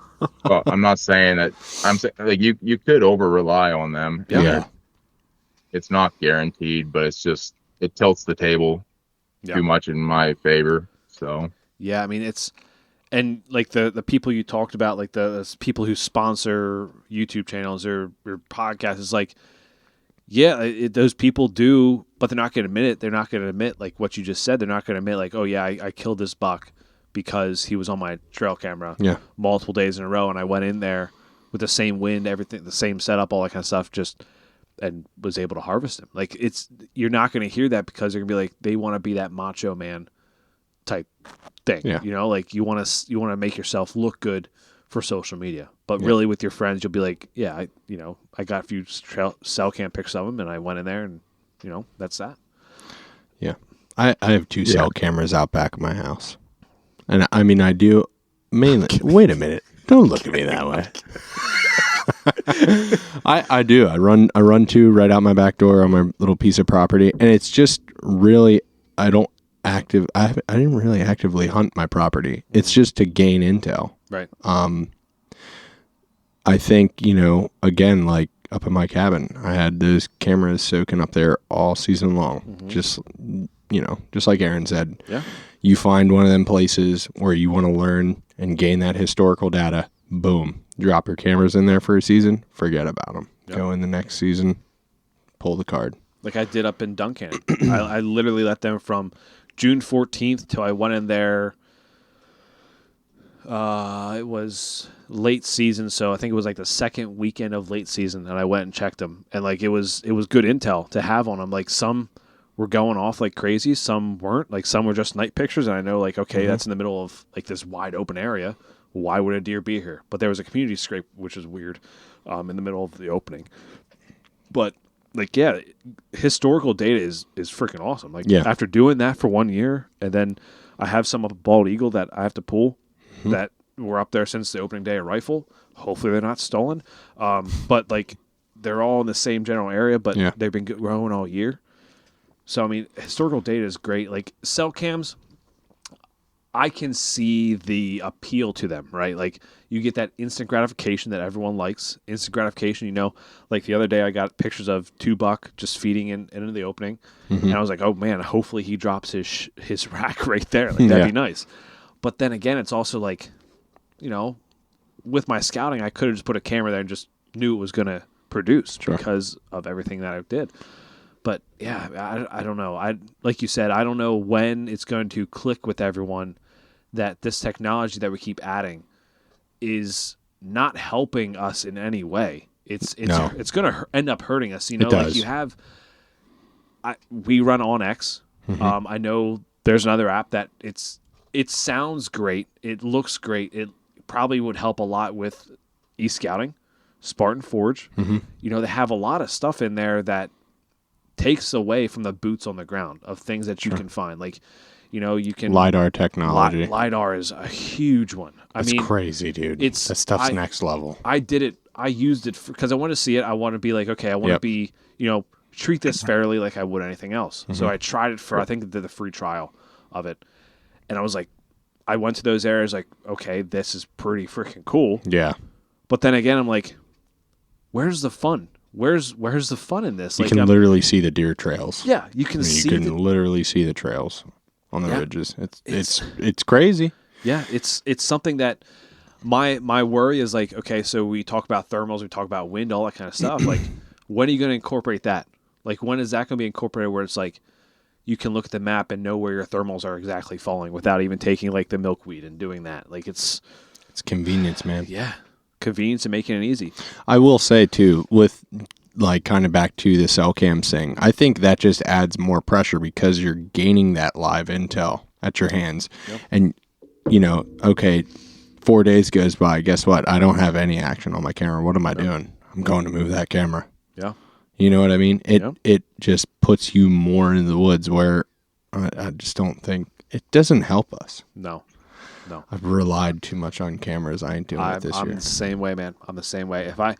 Well, I'm not saying that. I'm saying like you could over rely on them. Yeah. It's not guaranteed, but it's just it tilts the table too much in my favor. So yeah, I mean it's and like the people you talked about, like the people who sponsor YouTube channels or podcasts, is like, yeah, those people do, but they're not going to admit it. They're not going to admit like what you just said. They're not going to admit like, oh yeah, I killed this buck because he was on my trail camera multiple days in a row, and I went in there with the same wind, everything, the same setup, all that kind of stuff, and was able to harvest him. Like you're not going to hear that because they're going to be like, they want to be that macho man type thing. Yeah. You know, like you want to make yourself look good for social media, but really with your friends, you'll be like, yeah, I got a few cell cam pics of them, and I went in there, and that's that. Yeah, I have 2 cell cameras out back of my house, and I mean I do mainly. Wait a minute! Don't look at me that way. I do. I run 2 right out my back door on my little piece of property, and it's just really I didn't really actively hunt my property. It's just to gain intel. Right. I think, again, like up in my cabin, I had those cameras soaking up there all season long. Mm-hmm. Just like Aaron said. Yeah. You find one of them places where you want to learn and gain that historical data. Boom. Drop your cameras in there for a season. Forget about them. Yep. Go in the next season. Pull the card. Like I did up in Duncan. I literally let them from June 14th till I went in there. It was late season, so I think it was like the second weekend of late season, and I went and checked them, and like it was good intel to have on them. Like some were going off like crazy, some weren't. Like some were just night pictures, and I know like okay, that's in the middle of like this wide open area. Why would a deer be here? But there was a community scrape, which is weird, in the middle of the opening. But like historical data is freaking awesome. Like after doing that for 1 year, and then I have some up at Bald Eagle that I have to pull. That were up there since the opening day of rifle. Hopefully they're not stolen. But like they're all in the same general area, but they've been growing all year. So I mean, historical data is great. Like cell cams, I can see the appeal to them, right? Like you get that instant gratification that everyone likes. Instant gratification, like the other day I got pictures of 2 buck just feeding into the opening, and I was like, oh man, hopefully he drops his rack right there. Like that'd be nice. But then again, it's also like, with my scouting, I could have just put a camera there and just knew it was going to produce because of everything that I did. But yeah, I don't know. Like you said, I don't know when it's going to click with everyone that this technology that we keep adding is not helping us in any way. It's going to end up hurting us. Like you have. We run OnX. I know there's another app that it sounds great. It looks great. It probably would help a lot with e-scouting, Spartan Forge. They have a lot of stuff in there that takes away from the boots on the ground of things that you can find. Like, you can... LiDAR technology. LiDAR is a huge one. It's crazy, dude. That stuff's next level. I did it. I used it because I want to see it. I want to be like, okay, I want to be, treat this fairly like I would anything else. So I tried it for, I think I did the free trial of it. And I was like, I went to those areas like, okay, this is pretty freaking cool. Yeah. But then again, I'm like, where's the fun? Where's the fun in this? You can literally see the deer trails. Yeah, you can see. You can literally see the trails on the ridges. It's crazy. Yeah, it's something that my worry is like, okay, so we talk about thermals, we talk about wind, all that kind of stuff. Like, when are you going to incorporate that? Like, when is that going to be incorporated where it's like, you can look at the map and know where your thermals are exactly falling without even taking like the milkweed and doing that. Like it's convenience, man. Yeah. Convenience and making it easy. I will say too, with like kind of back to the cell cam thing, I think that just adds more pressure because you're gaining that live intel at your hands. Yep. And okay, 4 days goes by. Guess what? I don't have any action on my camera. What am I doing? I'm going to move that camera. Yeah. You know what I mean? It just puts you more into the woods where I just don't think it doesn't help us. No. No. I've relied too much on cameras. I ain't doing it this year. I'm the same way, man. I'm the same way. If I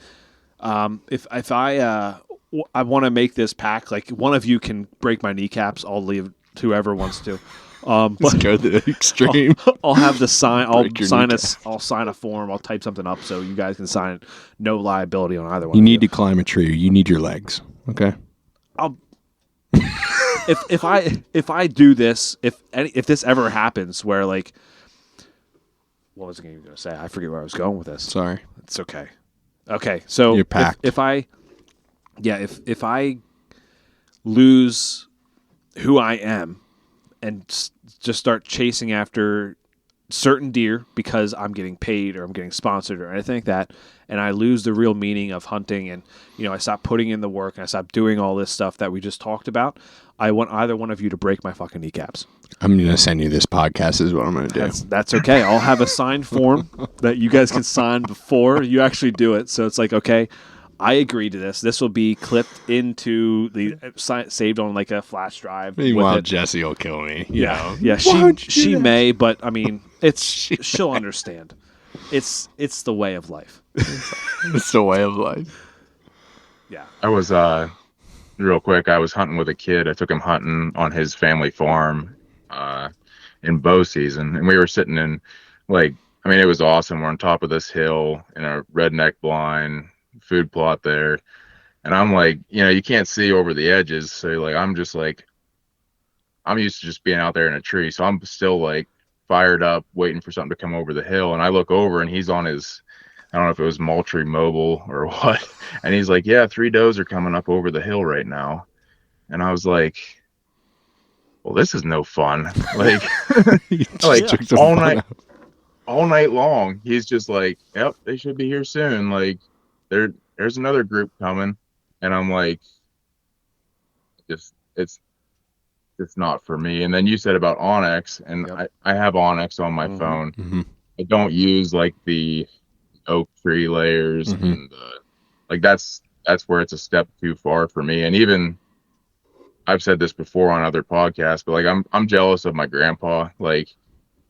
want to make this pack, like one of you can break my kneecaps, I'll leave to whoever wants to. Let's go to the extreme. I'll have the sign. Kneecaps. I'll sign a form. I'll type something up so you guys can sign it. No liability on either one. You need to climb a tree. You need your legs. Okay. If I do this, if this ever happens, where like, what was I even going to say? I forget where I was going with this. Sorry. It's okay. Okay, so You're packed. If I lose who I am and just start chasing after certain deer because I'm getting paid or I'm getting sponsored or anything like that, and I lose the real meaning of hunting, and I stop putting in the work and I stop doing all this stuff that we just talked about, I want either one of you to break my fucking kneecaps. I'm going to send you this podcast is what I'm going to do. That's okay. I'll have a signed form that you guys can sign before you actually do it. So it's like, okay, I agree to this. This will be clipped into saved on like a flash drive. Meanwhile, Jesse will kill me. Yeah. She may, but I mean, she'll understand. It's the way of life. It's the way of life. Yeah. I was real quick. I was hunting with a kid. I took him hunting on his family farm in bow season, and we were sitting in it was awesome. We're on top of this hill in a redneck blind food plot there, and I'm like, you can't see over the edges, so like I'm just like, I'm used to just being out there in a tree, so I'm still like fired up waiting for something to come over the hill, and I look over and he's on his, I don't know if it was Moultrie Mobile or what, and he's like, yeah, 3 does are coming up over the hill right now. And I was like, well, this is no fun. Like, all night long, he's just like, yep, they should be here soon. Like, there's another group coming. And I'm like, it's not for me. And then you said about Onyx, and yep. I have Onyx on my phone. Mm-hmm. I don't use like the oak tree layers, and like that's where it's a step too far for me. And even I've said this before on other podcasts, but like I'm jealous of my grandpa. Like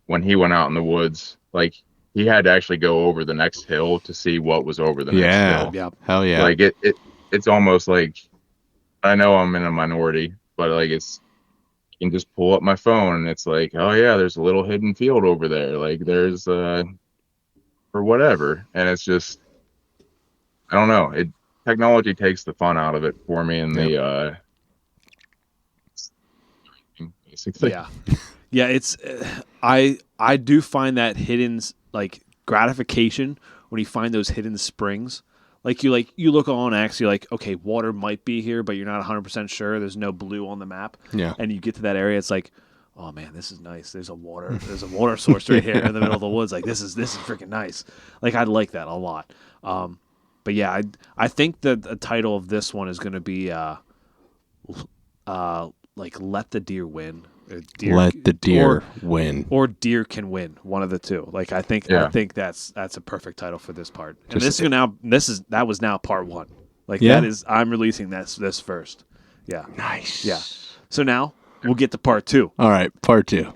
when he went out in the woods, like he had to actually go over the next hill to see what was over the next hill. Yeah, hell yeah. Like it's almost like, I know I'm in a minority, but like I can just pull up my phone and it's like, oh yeah, there's a little hidden field over there. Like there's or whatever. And it's just, I don't know. Technology takes the fun out of it for me, and the basically. Yeah. It's I do find that hidden like gratification when you find those hidden springs. Like you look on X, you're like, okay, water might be here, but you're not 100% sure. There's no blue on the map. Yeah. And you get to that area, it's like, oh man, this is nice. There's a water source right here in the middle of the woods. Like this is freaking nice. Like I like that a lot. But yeah, I think that the title of this one is going to be like Let the Deer Win. Let the deer win. Or Deer Can Win. One of the two. Like I think that's a perfect title for this part. And that was now part 1. Like that is, I'm releasing this first. Yeah. Nice. Yeah. So now we'll get to part 2. All right, part 2.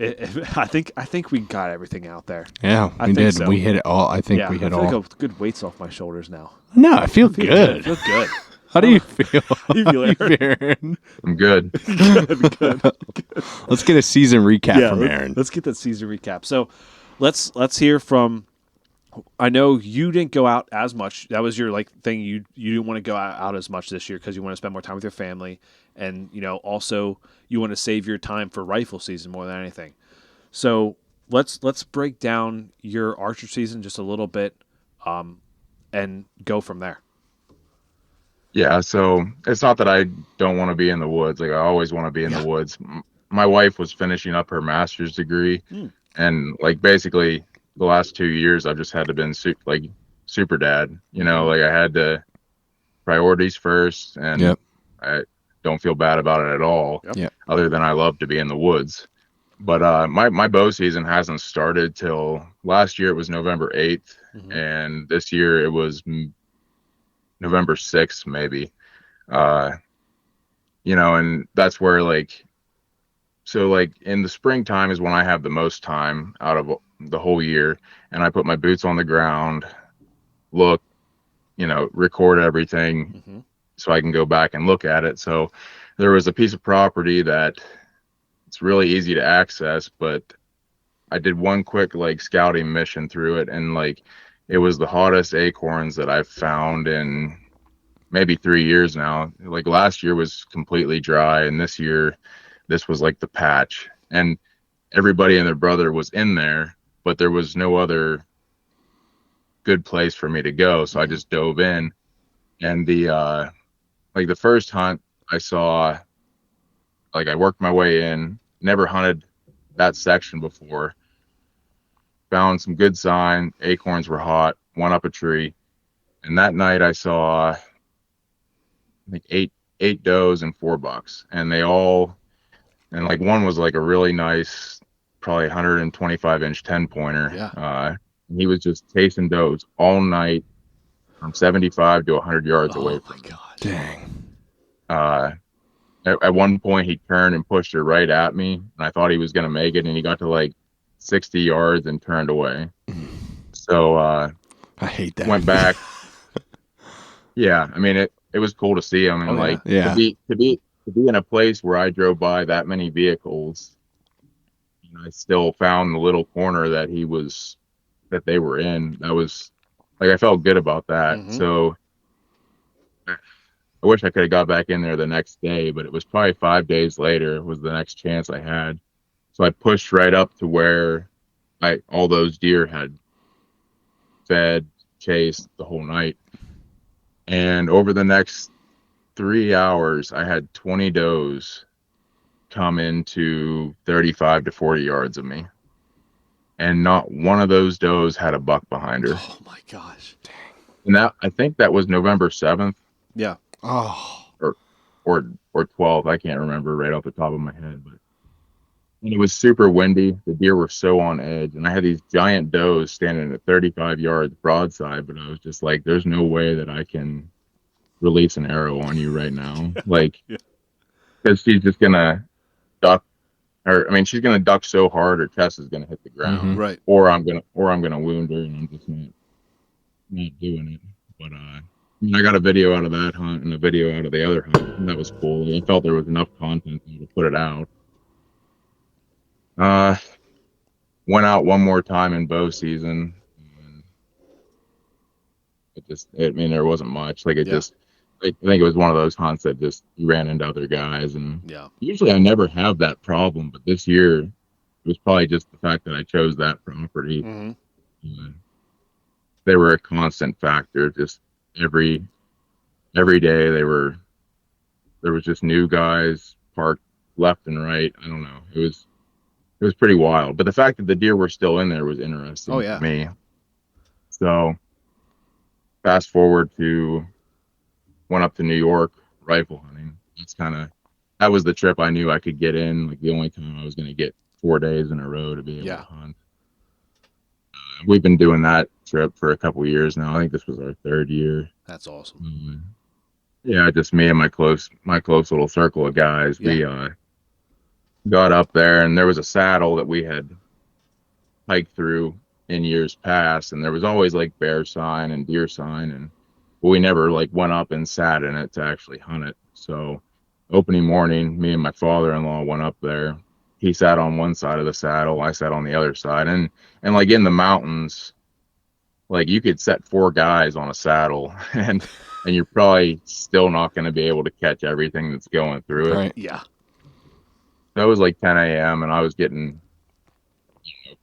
I think we got everything out there. Yeah, we did. So. We hit it all. I think we hit all. I feel like good weights off my shoulders now. No, I feel good. I feel good. How do you feel? How you feel, Aaron? I'm good. Good. Let's get a season recap from Aaron. Let's get that season recap. So let's hear from. I know you didn't go out as much. That was your thing. You didn't want to go out as much this year because you want to spend more time with your family, and also you want to save your time for rifle season more than anything. So let's break down your archer season just a little bit, and go from there. Yeah, so it's not that I don't want to be in the woods. Like I always want to be in the woods. My wife was finishing up her master's degree, and like basically the last 2 years I've just had to been super dad. Like I had to priorities first, and I don't feel bad about it at all. Other than I love to be in the woods. But my bow season hasn't started till last year. It was November 8th, and this year it was November 6th, maybe. And that's where like So like in the springtime is when I have the most time out of the whole year, and I put my boots on the ground, look, record everything Mm-hmm. so I can go back and look at it. So there was a piece of property that it's really easy to access, but I did one quick like scouting mission through it, and like it was the hottest acorns that I've found in maybe 3 years now. Like last year was completely dry, and this was like the patch. And everybody and their brother was in there, but there was no other good place for me to go. So I just dove in. And the first hunt I saw, like I worked my way in, never hunted that section before, found some good sign, acorns were hot, went up a tree. And that night I saw, I think eight does and 4 bucks. And like one was like a really nice, probably 125-inch 10-pointer. Yeah. He was just chasing does all night from 75 to 100 yards away Oh from my me. gosh. Dang. At one point, he turned and pushed her right at me, and I thought he was going to make it, and he got to like 60 yards and turned away. So I hate that. went back. Yeah, I mean it was cool to see him, and Oh, like yeah. to be in a place where I drove by that many vehicles, and I still found the little corner that they were in. That was like I felt good about that. Mhm. So I wish I could have got back in there the next day, but it was probably 5 days later was the next chance I had. So I pushed right up to where all those deer had fed, chased the whole night. And over the next 3 hours, I had 20 does come into 35 to 40 yards of me. And not one of those does had a buck behind her. Oh my gosh. And I think that was November 7th. Yeah. Oh. Or 12th. I can't remember right off the top of my head, but and it was super windy. The deer were so on edge, and I had these giant does standing at 35 yards broadside, but I was just like, there's no way that I can release an arrow on you right now. Like, Yeah. because she's just gonna duck, or I mean, she's gonna duck so hard her chest is gonna hit the ground, Right. or I'm gonna wound her, and I'm just not doing it. But I mean, I got a video out of that hunt and a video out of the other hunt, and that was cool. I felt there was enough content there to put it out. Went out one more time in bow season, and I mean, there wasn't much. Like, Yeah. I think it was one of those hunts that just you ran into other guys, and Yeah. usually I never have that problem, but this year it was probably just the fact that I chose that property. Mm-hmm. They were a constant factor. Just every day there was just new guys parked left and right. I don't know. It was pretty wild. But the fact that the deer were still in there was interesting Oh, yeah. to me. So fast forward to went up to New York rifle hunting. That was the trip I knew I could get in. Like the only time I was going to get 4 days in a row to be able to hunt. We've been doing that trip for a couple of years now. I think this was our 3rd year. That's awesome. Yeah, just me and my close little circle of guys. Yeah. We got up there, and there was a saddle that we had hiked through in years past, and there was always like bear sign and deer sign, and we never like went up and sat in it to actually hunt it. So opening morning, me and my father-in-law went up there. He sat on one side of the saddle, I sat on the other side, and like in the mountains, like you could set 4 guys on a saddle and you're probably still not going to be able to catch everything that's going through it. Right. Yeah. That was like 10 a.m. and I was getting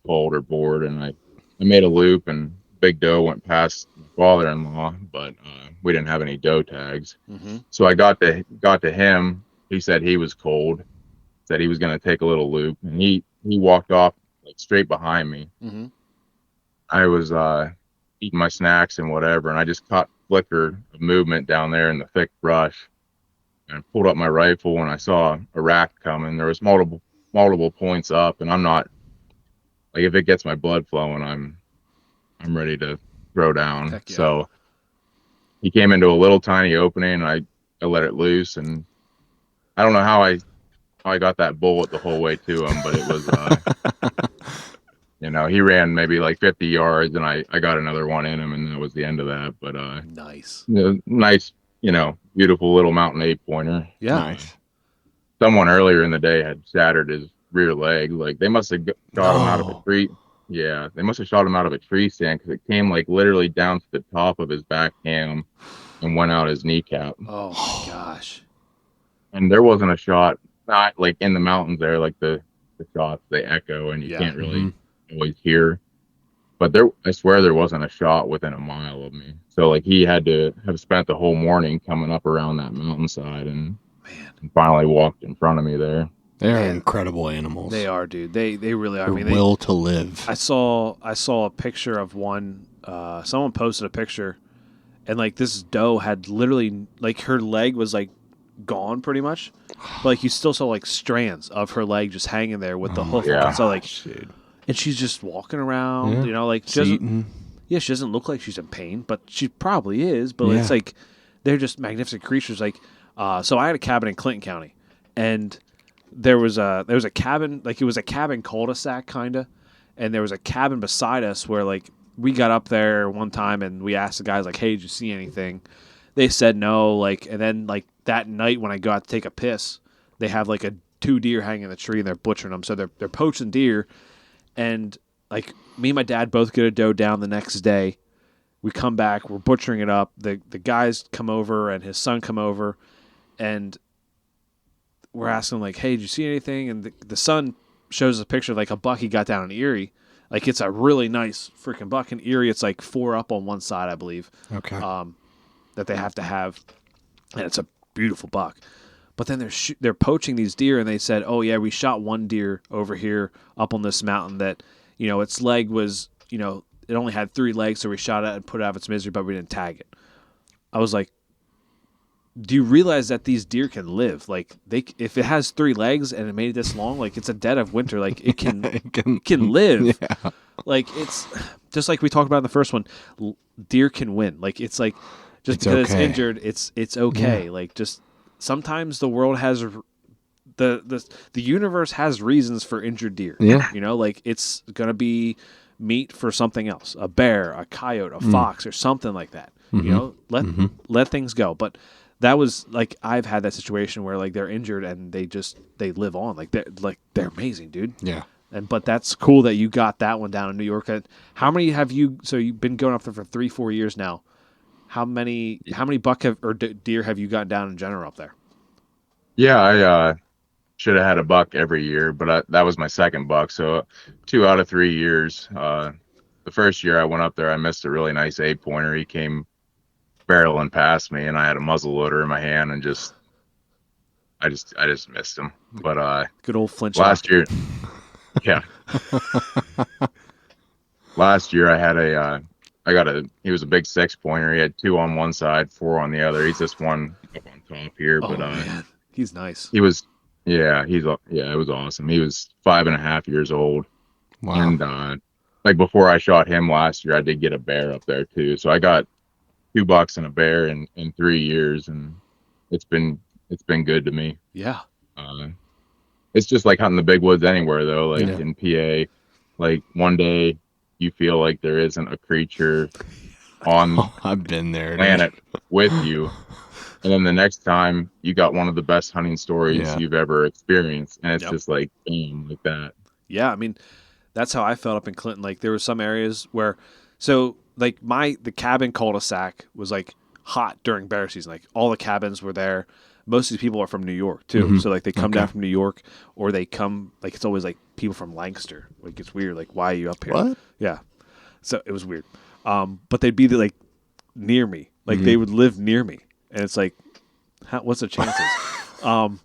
cold or bored, and I made a loop, and big doe went past my father-in-law, but we didn't have any doe tags. Mm-hmm. So I got to him. He said he was cold, said he was going to take a little loop, and he walked off like straight behind me. Mm-hmm. I was eating my snacks and whatever, and I just caught flicker of movement down there in the thick brush, and I pulled up my rifle, and I saw a rack coming. There was multiple points up, and I'm not like, if it gets my blood flowing, I'm ready to throw down. Heck yeah. So he came into a little tiny opening, and I let it loose, and I don't know how I I got that bullet the whole way to him, but it was, he ran maybe like 50 yards, and I got another one in him, and that was the end of that. But Nice. nice, beautiful little mountain 8-pointer. Yeah. Nice. Someone earlier in the day had shattered his rear leg. Like they must have shot him out of a tree. Yeah, they must have shot him out of a tree stand because it came like literally down to the top of his back ham and went out his kneecap. Oh my gosh. And there wasn't a shot, not like in the mountains there, like the shots, they echo and you can't really always hear. But I swear there wasn't a shot within a mile of me. So like he had to have spent the whole morning coming up around that mountainside and finally walked in front of me there. They're incredible animals. They are, dude. They really are. Their will to live. I saw a picture of one. Someone posted a picture, and like this doe had literally like her leg was like gone pretty much, but like you still saw like strands of her leg just hanging there with the hoof. Yeah. And so like, Dude. and she's just walking around. Like she doesn't look like she's in pain, but she probably is. But it's like they're just magnificent creatures. Like, so I had a cabin in Clinton County, and there was a cabin, like it was a cabin cul-de-sac kind of, and there was a cabin beside us where like we got up there one time and we asked the guys like, hey, did you see anything? They said no, like, and then like that night when I go out to take a piss, they have like 2 deer hanging in the tree and they're butchering them. So they're poaching deer, and like me and my dad both get a doe down the next day. We come back, we're butchering it up. The guys come over and his son come over, and we're asking like, hey, did you see anything? And the son shows a picture of like a buck he got down in Erie. Like it's a really nice freaking buck in Erie. It's like 4 up on one side, I believe. Okay. That they have to have, and it's a beautiful buck. But then they're poaching these deer, and they said, oh yeah, we shot one deer over here up on this mountain that, its leg was, it only had 3 legs, so we shot it and put it out of its misery, but we didn't tag it. I was like, do you realize that these deer can live? Like if it has 3 legs and it made it this long, like it's a dead of winter, like it can live. Yeah. Like it's just like we talked about in the first one. Deer can win. Like it's like just it's because okay. it's injured, it's okay. Yeah. Like just sometimes the world has the universe has reasons for injured deer. Yeah. Like it's gonna be meat for something else, a bear, a coyote, a fox, or something like that. Mm-hmm. Let things go. But that was like I've had that situation where like they're injured and they live on. Like they're amazing, dude. Yeah. But that's cool that you got that one down in New York. How many have you? So you've been going up there for 3-4 years now. How many buck or deer have you gotten down in general up there? Yeah, I should have had a buck every year, but that was my second buck. So 2 out of 3 years. The first year I went up there, I missed a really nice 8-pointer. He came barreling past me, and I had a muzzle loader in my hand, and I just missed him. But good old flinch last year, yeah. Last year I had he was a big 6-pointer. He had 2 on one side, 4 on the other. He's just one up on top here, but man. He's nice. He was, it was awesome. He was 5.5 years old. Wow. And like before I shot him last year, I did get a bear up there too. So I got 2 bucks and a bear in 3 years, and it's been good to me. Yeah. It's just like hunting the big woods anywhere though. Like in PA, like one day you feel like there isn't a creature on I've been there, planet with you, and then the next time you got one of the best hunting stories you've ever experienced, and it's just like boom, like that. Yeah, I mean, that's how I felt up in Clinton. Like there were some areas where, so like the cabin cul-de-sac was like hot during bear season. Like all the cabins were there. Most of these people are from New York too. Mm-hmm. So like they come down from New York, or they come, like it's always like people from Lancaster. Like it's weird. Like why are you up here? What? Yeah. So it was weird. But they'd be like near me. Like they would live near me. And it's like, what's the chances?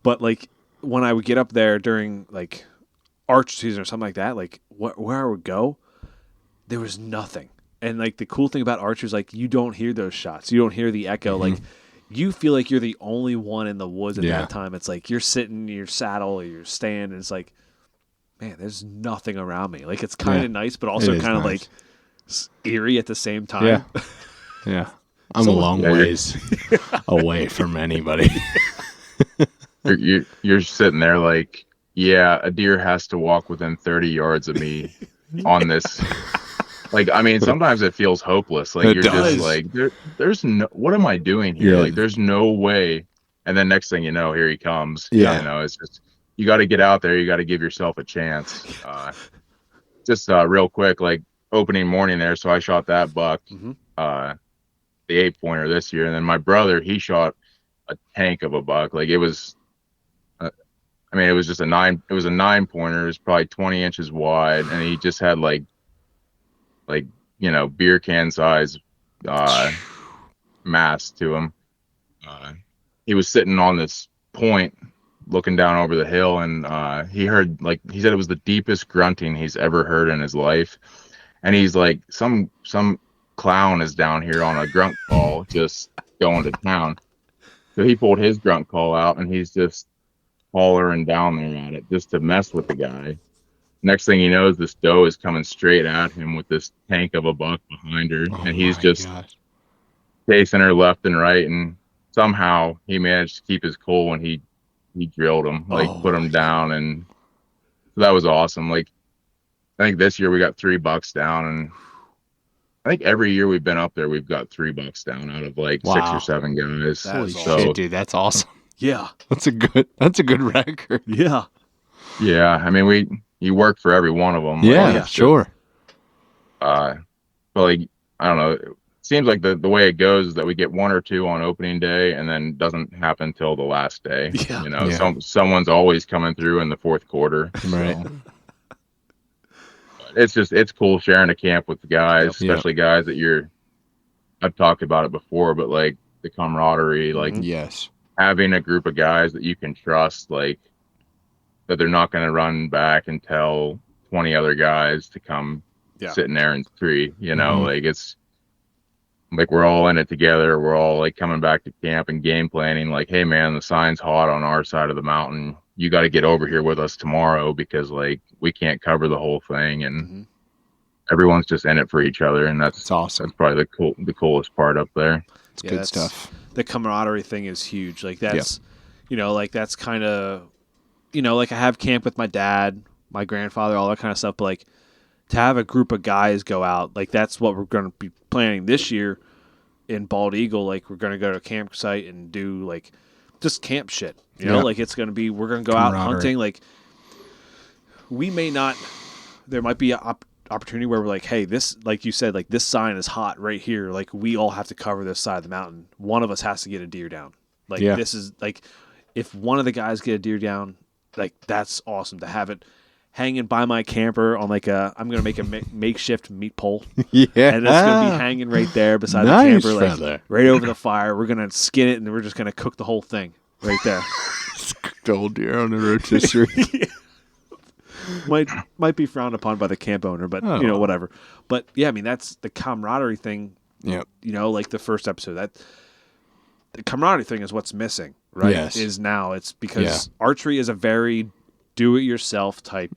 But like when I would get up there during like archery season or something like that, like where I would go, there was nothing. And like the cool thing about archery is like you don't hear those shots. You don't hear the echo. Like you feel like you're the only one in the woods at that time. It's like you're sitting in your saddle or your stand, and it's like, man, there's nothing around me. Like it's kind of nice, but also kind of like eerie at the same time. Yeah. Yeah. I'm a long ways away from anybody. you're sitting there like, yeah, a deer has to walk within 30 yards of me on this. Like, I mean, sometimes it feels hopeless. Like, It you're just does. like, there's no, what am I doing here? You're Like, there's no way. And then next thing you know, here he comes. Yeah. You know, it's just, you got to get out there. You got to give yourself a chance. Just real quick, like opening morning there. So I shot that buck, the 8-pointer this year. And then my brother, he shot a tank of a buck. Like, it was, I mean, it was just it was a 9-pointer. It was probably 20 inches wide. And he just had like, you know, beer can size mass to him. He was sitting on this point looking down over the hill, and he heard, like, he said it was the deepest grunting he's ever heard in his life. And he's like, some clown is down here on a grunt call just going to town. So he pulled his grunt call out, and he's just hollering down there at it just to mess with the guy. Next thing he knows, this doe is coming straight at him with this tank of a buck behind her, and he's just chasing her left and right. And somehow he managed to keep his cool when he drilled him, like put him down, and so that was awesome. Like, I think this year we got 3 bucks down, and I think every year we've been up there, we've got 3 bucks down out of like 6 or 7 guys. Holy so, shit, dude, that's awesome. Yeah. That's a good record. Yeah. Yeah, I mean, you work for every one of them. Yeah, like, sure. But like, I don't know. It seems like the way it goes is that we get 1 or 2 on opening day, and then doesn't happen till the last day. Yeah. You know, someone's always coming through in the 4th quarter. Right. So. It's cool sharing a camp with the guys, especially guys that I've talked about it before, but like the camaraderie, like yes, having a group of guys that you can trust, like that they're not going to run back and tell 20 other guys to come sit in there and tree, you know, like it's like we're all in it together. We're all like coming back to camp and game planning, like, hey man, the sign's hot on our side of the mountain. You got to get over here with us tomorrow because like we can't cover the whole thing, and everyone's just in it for each other, and that's awesome. That's probably the coolest part up there. It's good stuff. The camaraderie thing is huge. Like that's, you know, like that's kind of, you know, like I have camp with my dad, my grandfather, all that kind of stuff. But like to have a group of guys go out, like that's what we're going to be planning this year in Bald Eagle. Like we're going to go to a campsite and do like just camp shit. You know, like it's going to be, we're going to go out hunting. Like we may not, there might be an opportunity where we're like, hey, this, like you said, like this sign is hot right here. Like we all have to cover this side of the mountain. One of us has to get a deer down. Like this is like, if one of the guys get a deer down, like that's awesome to have it hanging by my camper on like I'm going to make a makeshift meat pole. And it's going to be hanging right there beside the camper, like right over the fire. We're going to skin it and we're just going to cook the whole thing right there. Cooked old deer on the rotisserie. Might be frowned upon by the camp owner, but you know, whatever. But yeah, I mean, that's the camaraderie thing. Yeah. You know, like the first episode, that the camaraderie thing is what's missing, right? Yes. Is now it's because archery is a very do-it-yourself type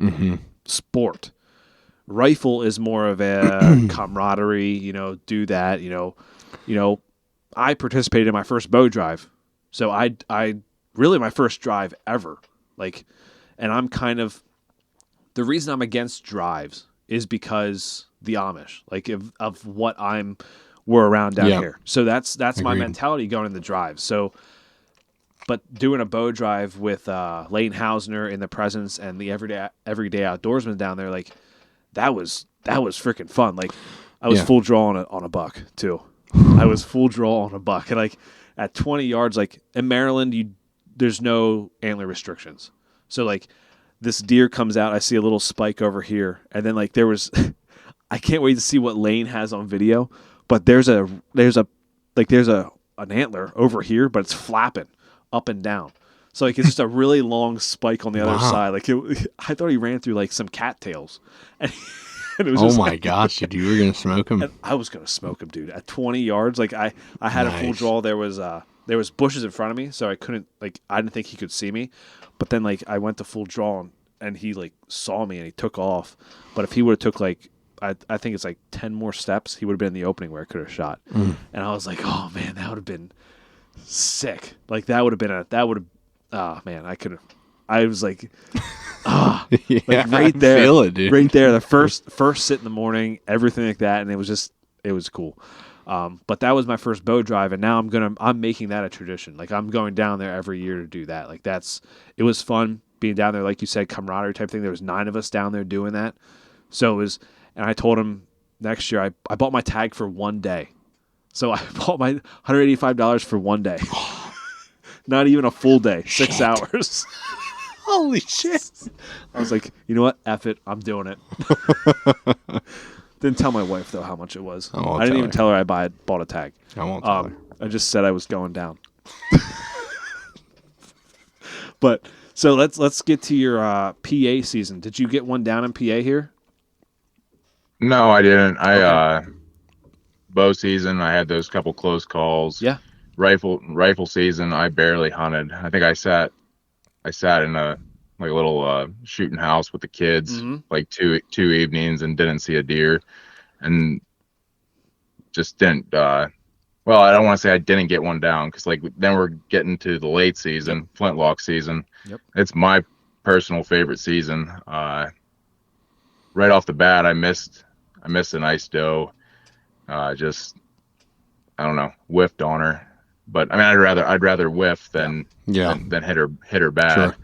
sport. Rifle is more of a camaraderie, you know, do that, you know, I participated in my first bow drive. So I really my first drive ever. Like, and I'm kind of, the reason I'm against drives is because the Amish, like of what we're around down here. So that's my mentality going in the drive. So, but doing a bow drive with Leighton Hausner in the presence and the everyday outdoorsman down there, like that was freaking fun. Like I was full draw on a buck too. I was full draw on a buck, and like at 20 yards, like in Maryland, there's no antler restrictions. So like this deer comes out, I see a little spike over here, and then like there was, I can't wait to see what Lane has on video, but there's an antler over here, but it's flapping up and down. So like it's just a really long spike on the other side. Like I thought he ran through like some cattails, and it was my gosh, dude, you were gonna smoke him. I was gonna smoke him, dude. At 20 yards, like I had a full draw. There was bushes in front of me, so I couldn't, like, I didn't think he could see me. But then like I went to full draw and he like saw me and he took off. But if he would have took like I think it's like 10 more steps, he would have been in the opening where I could have shot. And I was like, oh man, that would have been sick. Like that would have Oh man, I was like, Yeah, like right I there, feel it, dude. right there. The first sit in the morning, everything like that, and it was cool. But that was my first bow drive, and now I'm making that a tradition. Like I'm going down there every year to do that. Like it was fun being down there, like you said, camaraderie type thing. There was 9 of us down there doing that, so it was. And I told him next year I bought my tag for one day, so I bought my $185 for one day, not even a full day, 6 hours. Holy shit. I was like, you know what? F it. I'm doing it. Didn't tell my wife, though, how much it was. I didn't even tell her I bought a tag. I won't tell her. I just said I was going down. But, so let's get to your PA season. Did you get one down in PA here? No, I didn't. Bow season, I had those couple close calls. Yeah. Rifle season, I barely hunted. I think I sat in a little shooting house with the kids like two evenings and didn't see a deer, and just didn't. Well, I don't want to say I didn't get one down, because like then we're getting to the late season, flintlock season. Yep. It's my personal favorite season. Right off the bat, I missed a nice doe. Just, I don't know, whiffed on her. But I mean, I'd rather whiff than hit her bad. Sure.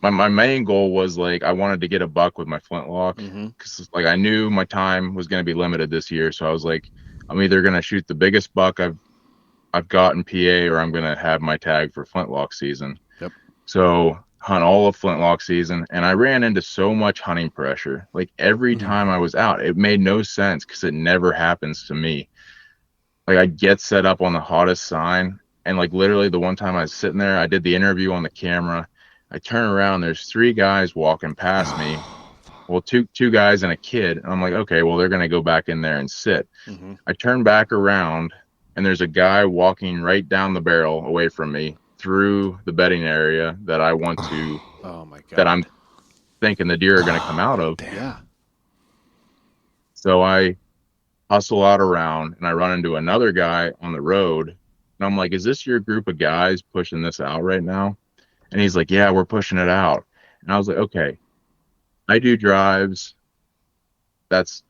My main goal was like I wanted to get a buck with my flintlock, because like I knew my time was going to be limited this year. So I was like, I'm either going to shoot the biggest buck I've got in PA, or I'm going to have my tag for flintlock season. Yep. So hunt all of flintlock season, and I ran into so much hunting pressure. Like every time I was out, it made no sense, because it never happens to me. Like I get set up on the hottest sign, and like literally the one time I was sitting there, I did the interview on the camera. I turn around, there's 3 guys walking past me. Well, two guys and a kid. And I'm like, okay, well, they're going to go back in there and sit. I turn back around, and there's a guy walking right down the barrel away from me through the bedding area that I want to, oh my God, that I'm thinking the deer are going to come out of. Yeah. So I hustle out around, and I run into another guy on the road, and I'm like, is this your group of guys pushing this out right now? And he's like, yeah, we're pushing it out. And I was like, okay, I do drives, that's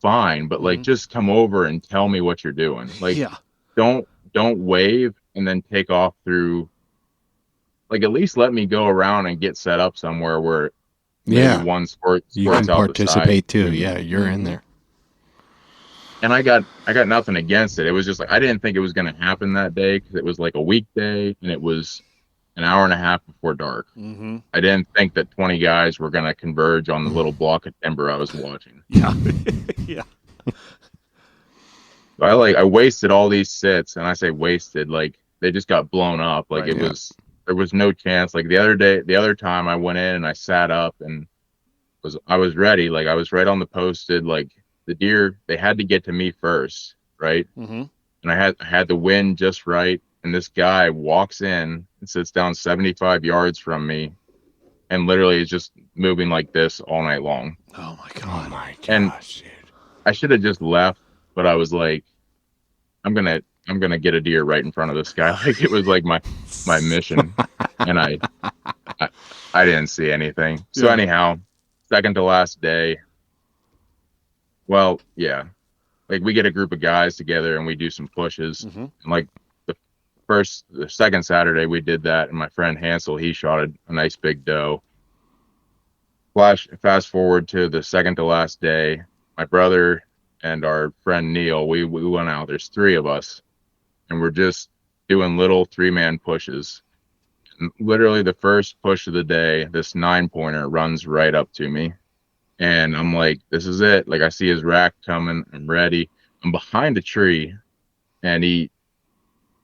fine, but like just come over and tell me what you're doing. Like don't wave and then take off through. Like at least let me go around and get set up somewhere where maybe one squirts you can out participate the side. too. Yeah, you're in there. And I got nothing against it. It was just like I didn't think it was going to happen that day, because it was like a weekday and it was an hour and a half before dark. I didn't think that 20 guys were going to converge on the little block of timber I was watching. Yeah. Yeah. So I wasted all these sits, and I say wasted, like they just got blown up. Like there was no chance. Like the other time I went in and I sat up and I was ready. Like I was right on the posted. Like the deer, they had to get to me first, right? And I had the wind just right. And this guy walks in and sits down 75 yards from me, and literally is just moving like this all night long. Oh my God. Oh my gosh, and dude. I should have just left, but I was like, I'm gonna get a deer right in front of this guy. Like it was like my mission. And I didn't see anything. So anyhow, second to last day. Well, yeah. Like we get a group of guys together and we do some pushes. And like the second Saturday we did that, and my friend Hansel, he shot a nice big doe. Fast forward to the second to last day, my brother and our friend Neil, we went out. There's 3 of us, and we're just doing little 3-man pushes. And literally the first push of the day, this 9-pointer runs right up to me, and I'm like, this is it. Like I see his rack coming. I'm ready. I'm behind a tree, and he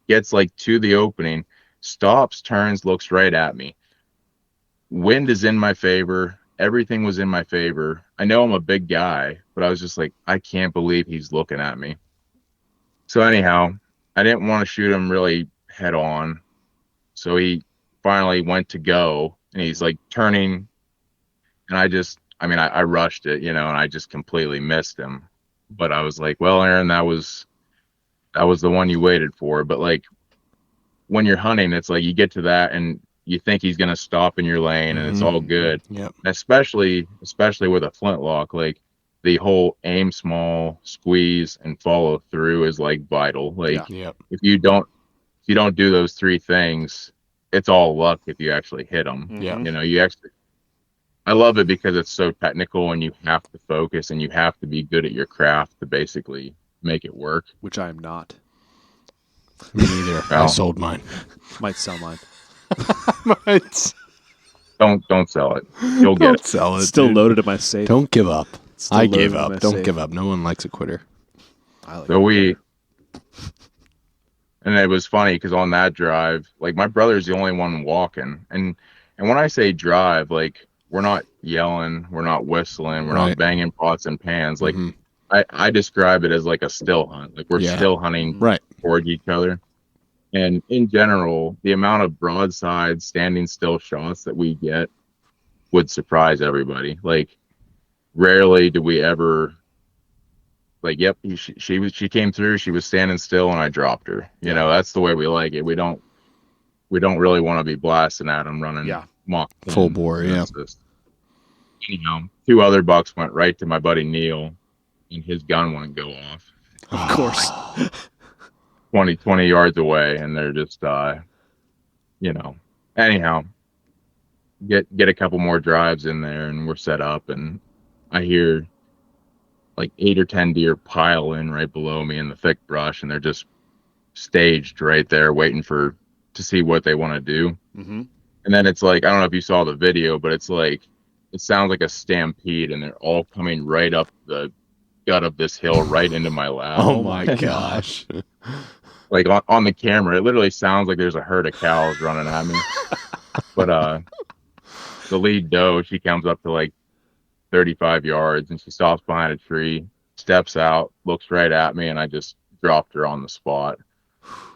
gets like to the opening, stops, turns, looks right at me. Wind is in my favor. Everything was in my favor. I know I'm a big guy, but I was just like, I can't believe he's looking at me. So anyhow, I didn't want to shoot him really head on. So he finally went to go, and he's like turning, and I rushed it, and I just completely missed him. But I was like, well, Aaron, that was the one you waited for. But like when you're hunting, it's like you get to that and you think he's going to stop in your lane and it's all good. Yep. Especially with a flintlock, like the whole aim small, squeeze, and follow through is like vital. Like if you don't do those three things, it's all luck if you actually hit them. Yeah. You know, I love it because it's so technical and you have to focus and you have to be good at your craft to basically make it work. Which I am not. Me neither. I sold mine. Might sell mine. Don't sell it. You'll get it. Sell it. Still loaded in my safe. Don't give up. Still I loaded gave in up. my Don't safe. give up. No one likes a quitter. I like So it. and it was funny because on that drive, like my brother's the only one walking, and when I say drive, like we're not yelling, we're not whistling, we're not banging pots and pans. Like I describe it as like a still hunt. Like we're still hunting toward each other. And in general, the amount of broadside standing still shots that we get would surprise everybody. Like rarely do we ever like, yep, she came through, she was standing still and I dropped her. You know, that's the way we like it. We don't really want to be blasting at them running mock full bore. Yeah. Anyhow, 2 other bucks went right to my buddy Neil and his gun wouldn't go off. Of course. 20 yards away, and they're just you know, anyhow, get a couple more drives in there and we're set up, and I hear like 8 or 10 deer pile in right below me in the thick brush, and they're just staged right there waiting to see what they want to do. And then it's like, I don't know if you saw the video, but it's like it sounds like a stampede, and they're all coming right up the gut of this hill right into my lap. Oh my gosh. Like on the camera, it literally sounds like there's a herd of cows running at me. But the lead doe, she comes up to like 35 yards and she stops behind a tree, steps out, looks right at me, and I just dropped her on the spot.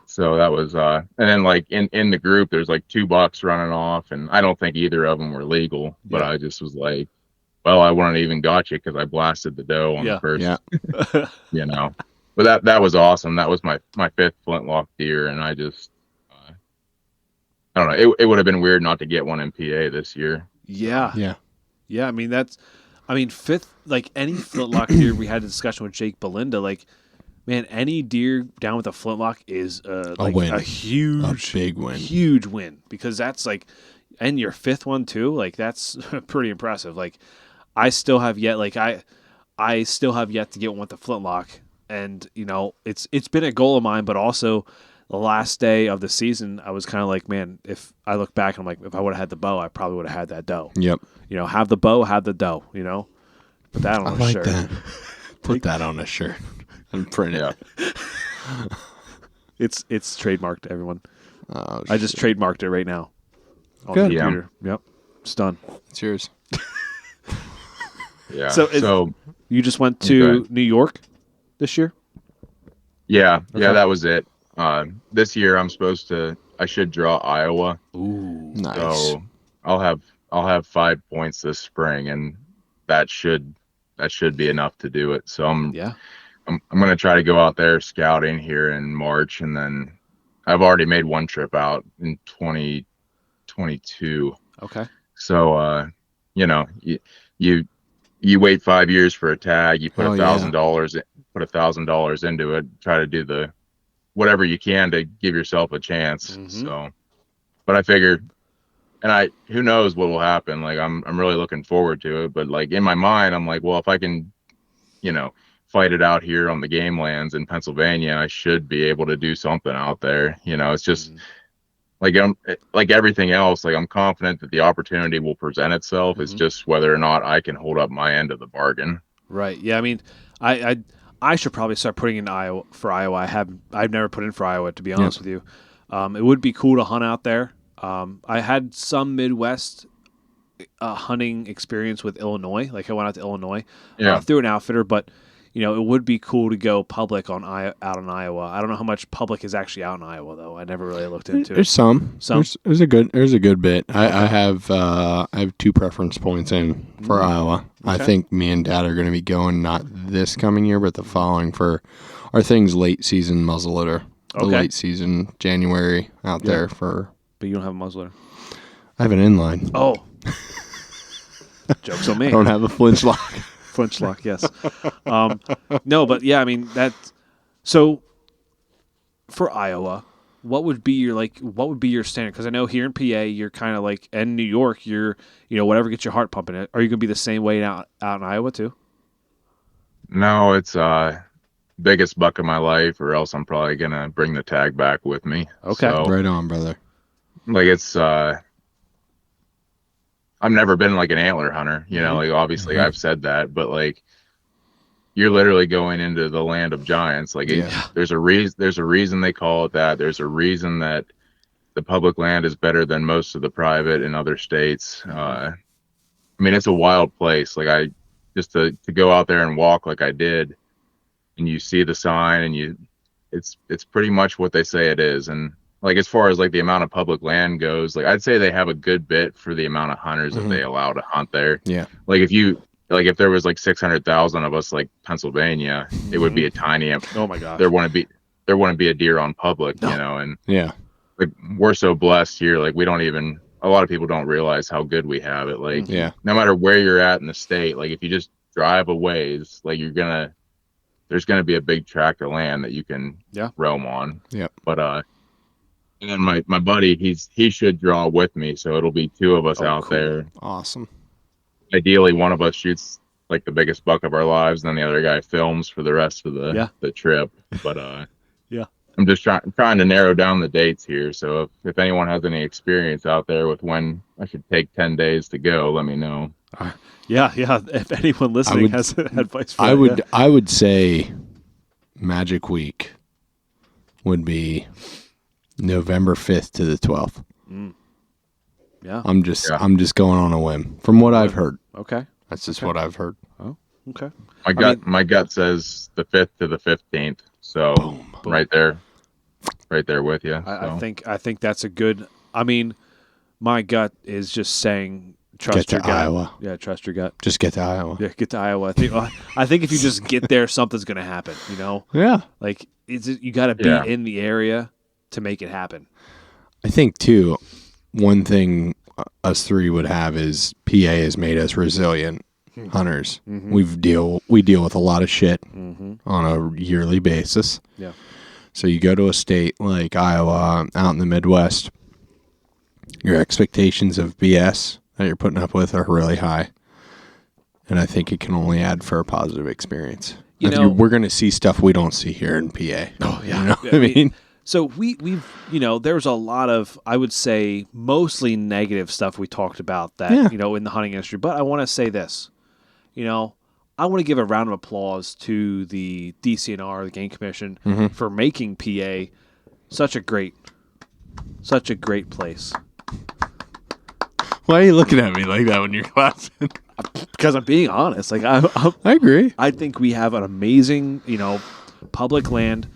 So that was and then like in the group there's like 2 bucks running off, and I don't think either of them were legal, but I just was like, well, I wouldn't even got you because I blasted the doe on the first you know. But that was awesome. That was my 5th flintlock deer, and I just I don't know. It would have been weird not to get one in PA this year. Yeah. I mean 5th, like any flintlock deer. We had a discussion with Jake Belinda. Like, man, any deer down with a flintlock is like win. a big win, huge win, because that's like, and your 5th one too. Like that's pretty impressive. Like I still have yet to get one with the flintlock. And, you know, it's been a goal of mine, but also the last day of the season, I was kind of like, man, if I look back, I'm like, if I would have had the bow, I probably would have had that doe. Yep. You know, have the bow, have the doe, you know? Put that on a shirt. That. Put that on a shirt and print it. It's trademarked, everyone. Oh, I just trademarked it right now. On Good. the computer. Yep. It's done. It's yours. Yeah. So you just went to New York this year? Yeah. Okay. Yeah, that was it. This year I should draw Iowa. Ooh. Nice. So I'll have 5 points this spring, and that should be enough to do it. So I'm going to try to go out there scouting here in March, and then I've already made one trip out in 2022. Okay. So you know, you wait 5 years for a tag, you put $1,000 into it, try to do whatever you can to give yourself a chance. So, but I figured, and who knows what will happen. Like I'm really looking forward to it, but like in my mind, I'm like, well, if I can, you know, fight it out here on the game lands in Pennsylvania, I should be able to do something out there. You know, it's just like everything else. Like I'm confident that the opportunity will present itself. It's just whether or not I can hold up my end of the bargain. Right. Yeah. I mean, I should probably start putting in Iowa. I've never put in for Iowa, to be honest with you. It would be cool to hunt out there. I had some Midwest hunting experience with Illinois. Like I went out to Illinois through an outfitter, but you know, it would be cool to go public out in Iowa. I don't know how much public is actually out in Iowa though. I never really looked into it. There's some. There's a good bit. I have 2 preference points in for Iowa. Okay. I think me and Dad are going to be going not this coming year, but the following for our things late season muzzleloader. The late season January out there for. But you don't have a muzzleloader. I have an inline. Oh. Joke's on me. I don't have a flinch lock. Flinch lock, yes. No, but yeah, I mean that. So for Iowa, what would be your standard? Because I know here in PA, you're kind of like, and New York, you're whatever gets your heart pumping. Are you gonna be the same way out in Iowa too? No, it's biggest buck of my life, or else I'm probably gonna bring the tag back with me. Okay, so, right on, brother. Like it's I've never been like an antler hunter, like obviously I've said that, but like you're literally going into the land of giants. Like there's a reason they call it that. There's a reason that the public land is better than most of the private in other states. I mean, it's a wild place. Like just to go out there and walk like I did, and you see the sign and it's pretty much what they say it is. And like, as far as like the amount of public land goes, like I'd say they have a good bit for the amount of hunters that they allow to hunt there. Yeah. Like if there was like 600,000 of us, like Pennsylvania, it would be a tiny. Oh my gosh. There wouldn't be a deer on public, and yeah, like we're so blessed here. Like a lot of people don't realize how good we have it. Like, no matter where you're at in the state, like if you just drive a ways, like there's gonna be a big tract of land that you can roam on. Yeah. But and then my buddy, he should draw with me, so it'll be two of us out there. Awesome. Ideally, one of us shoots like the biggest buck of our lives, and then the other guy films for the rest of the trip. But I'm just trying to narrow down the dates here. So if anyone has any experience out there with when I should take 10 days to go, let me know. Yeah. If anyone listening has advice for I would say Magic Week would be November 5th to the 12th. Yeah. I'm just going on a whim from what I've heard. Okay. That's just what I've heard. Oh, okay. My gut says the 5th to the 15th. So boom. Right there with you. I think that's a good. I mean, my gut is just saying trust your gut. Iowa. Yeah, trust your gut. Just get to Iowa. Yeah, get to Iowa. I think if you just get there, something's gonna happen. Yeah. Like you got to be in the area to make it happen. I think too. One thing us three would have is PA has made us resilient hunters. We deal with a lot of shit on a yearly basis. Yeah. So you go to a state like Iowa, out in the Midwest, your expectations of BS that you're putting up with are really high. And I think it can only add for a positive experience. We're going to see stuff we don't see here in PA. Oh, yeah. You know what I mean? So we've there's a lot of, I would say, mostly negative stuff we talked about that, in the hunting industry. But I want to say this, I want to give a round of applause to the DCNR, the Game Commission, for making PA such a great place. Why are you looking at me like that when you're clapping? Because I'm being honest. Like I agree. I think we have an amazing, public land.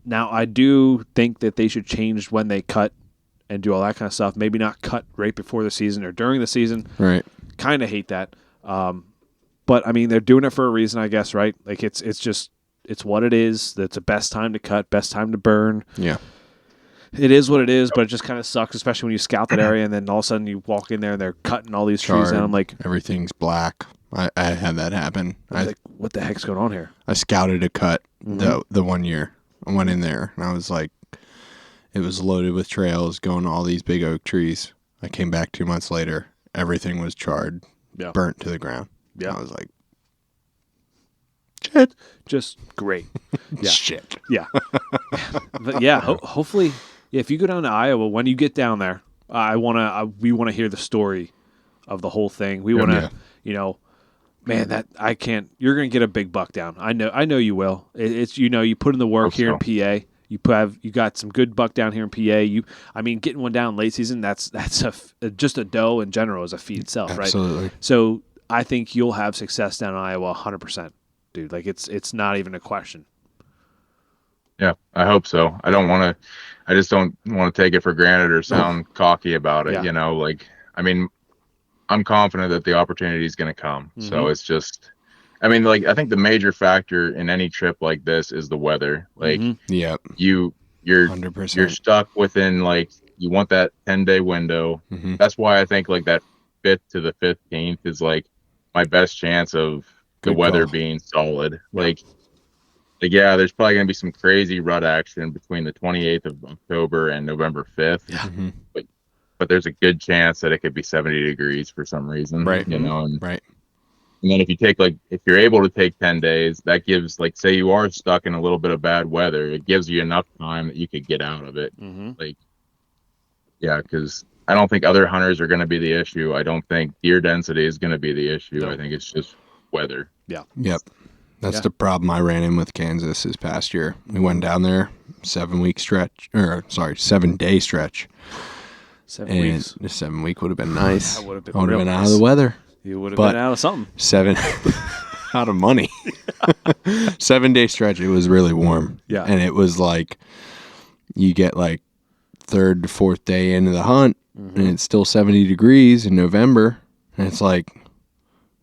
Now, I do think that they should change when they cut and do all that kind of stuff. Maybe not cut right before the season or during the season. Right. Kind of hate that. But, I mean, they're doing it for a reason, I guess, right? Like, it's what it is. That's the best time to cut, best time to burn. Yeah. It is what it is, but it just kind of sucks, especially when you scout that area and then all of a sudden you walk in there and they're cutting all these trees and I'm like... Everything's black. I had that happen. I was like, what the heck's going on here? I scouted a cut the 1 year. I went in there and I was like, it was loaded with trails going to all these big oak trees. I came back 2 months later. Everything was charred, burnt to the ground. Yeah. I was like, shit. Just great. Yeah. Shit. Yeah. But yeah, hopefully, if you go down to Iowa, when you get down there, we want to hear the story of the whole thing. We want to, man, that I can't. You're gonna get a big buck down. I know you will. It's you put in the work here in PA. You got some good buck down here in PA. Getting one down late season. That's just a doe in general is a feat itself, right? Absolutely. So I think you'll have success down in Iowa, 100%, dude. Like it's not even a question. Yeah, I hope so. I just don't want to take it for granted or sound cocky about it. Yeah. I'm confident that the opportunity is going to come. So it's just, I think the major factor in any trip like this is the weather. Like, you're 100%. You're stuck within you want that 10-day window. Mm-hmm. That's why I think like that 5th to the 15th is like my best chance of the Good weather call. being solid. Like yeah, there's probably going to be some crazy rut action between the 28th of October and November 5th. Yeah. Mm-hmm. But there's a good chance that it could be 70 degrees for some reason, Right. you know, Right. and then if you're able to take 10 days, that gives, like, say you are stuck in a little bit of bad weather, it gives you enough time that you could get out of it. Mm-hmm. Like, yeah, because I don't think other hunters are going to be the issue. I don't think deer density is going to be the issue. No. I think it's just weather. Yeah. Yep. That's Yeah. the problem I ran in with Kansas this past year. We went down there 7-day stretch. 7 And weeks. the 7-week would have been nice. That would have been I would have real been out nice. of the weather. You would have But- been out of something. 7 out of money. 7-day stretch. It was really warm. Yeah. And it was like you get like 3rd to 4th day into the hunt, and it's still 70 degrees in November, and it's like,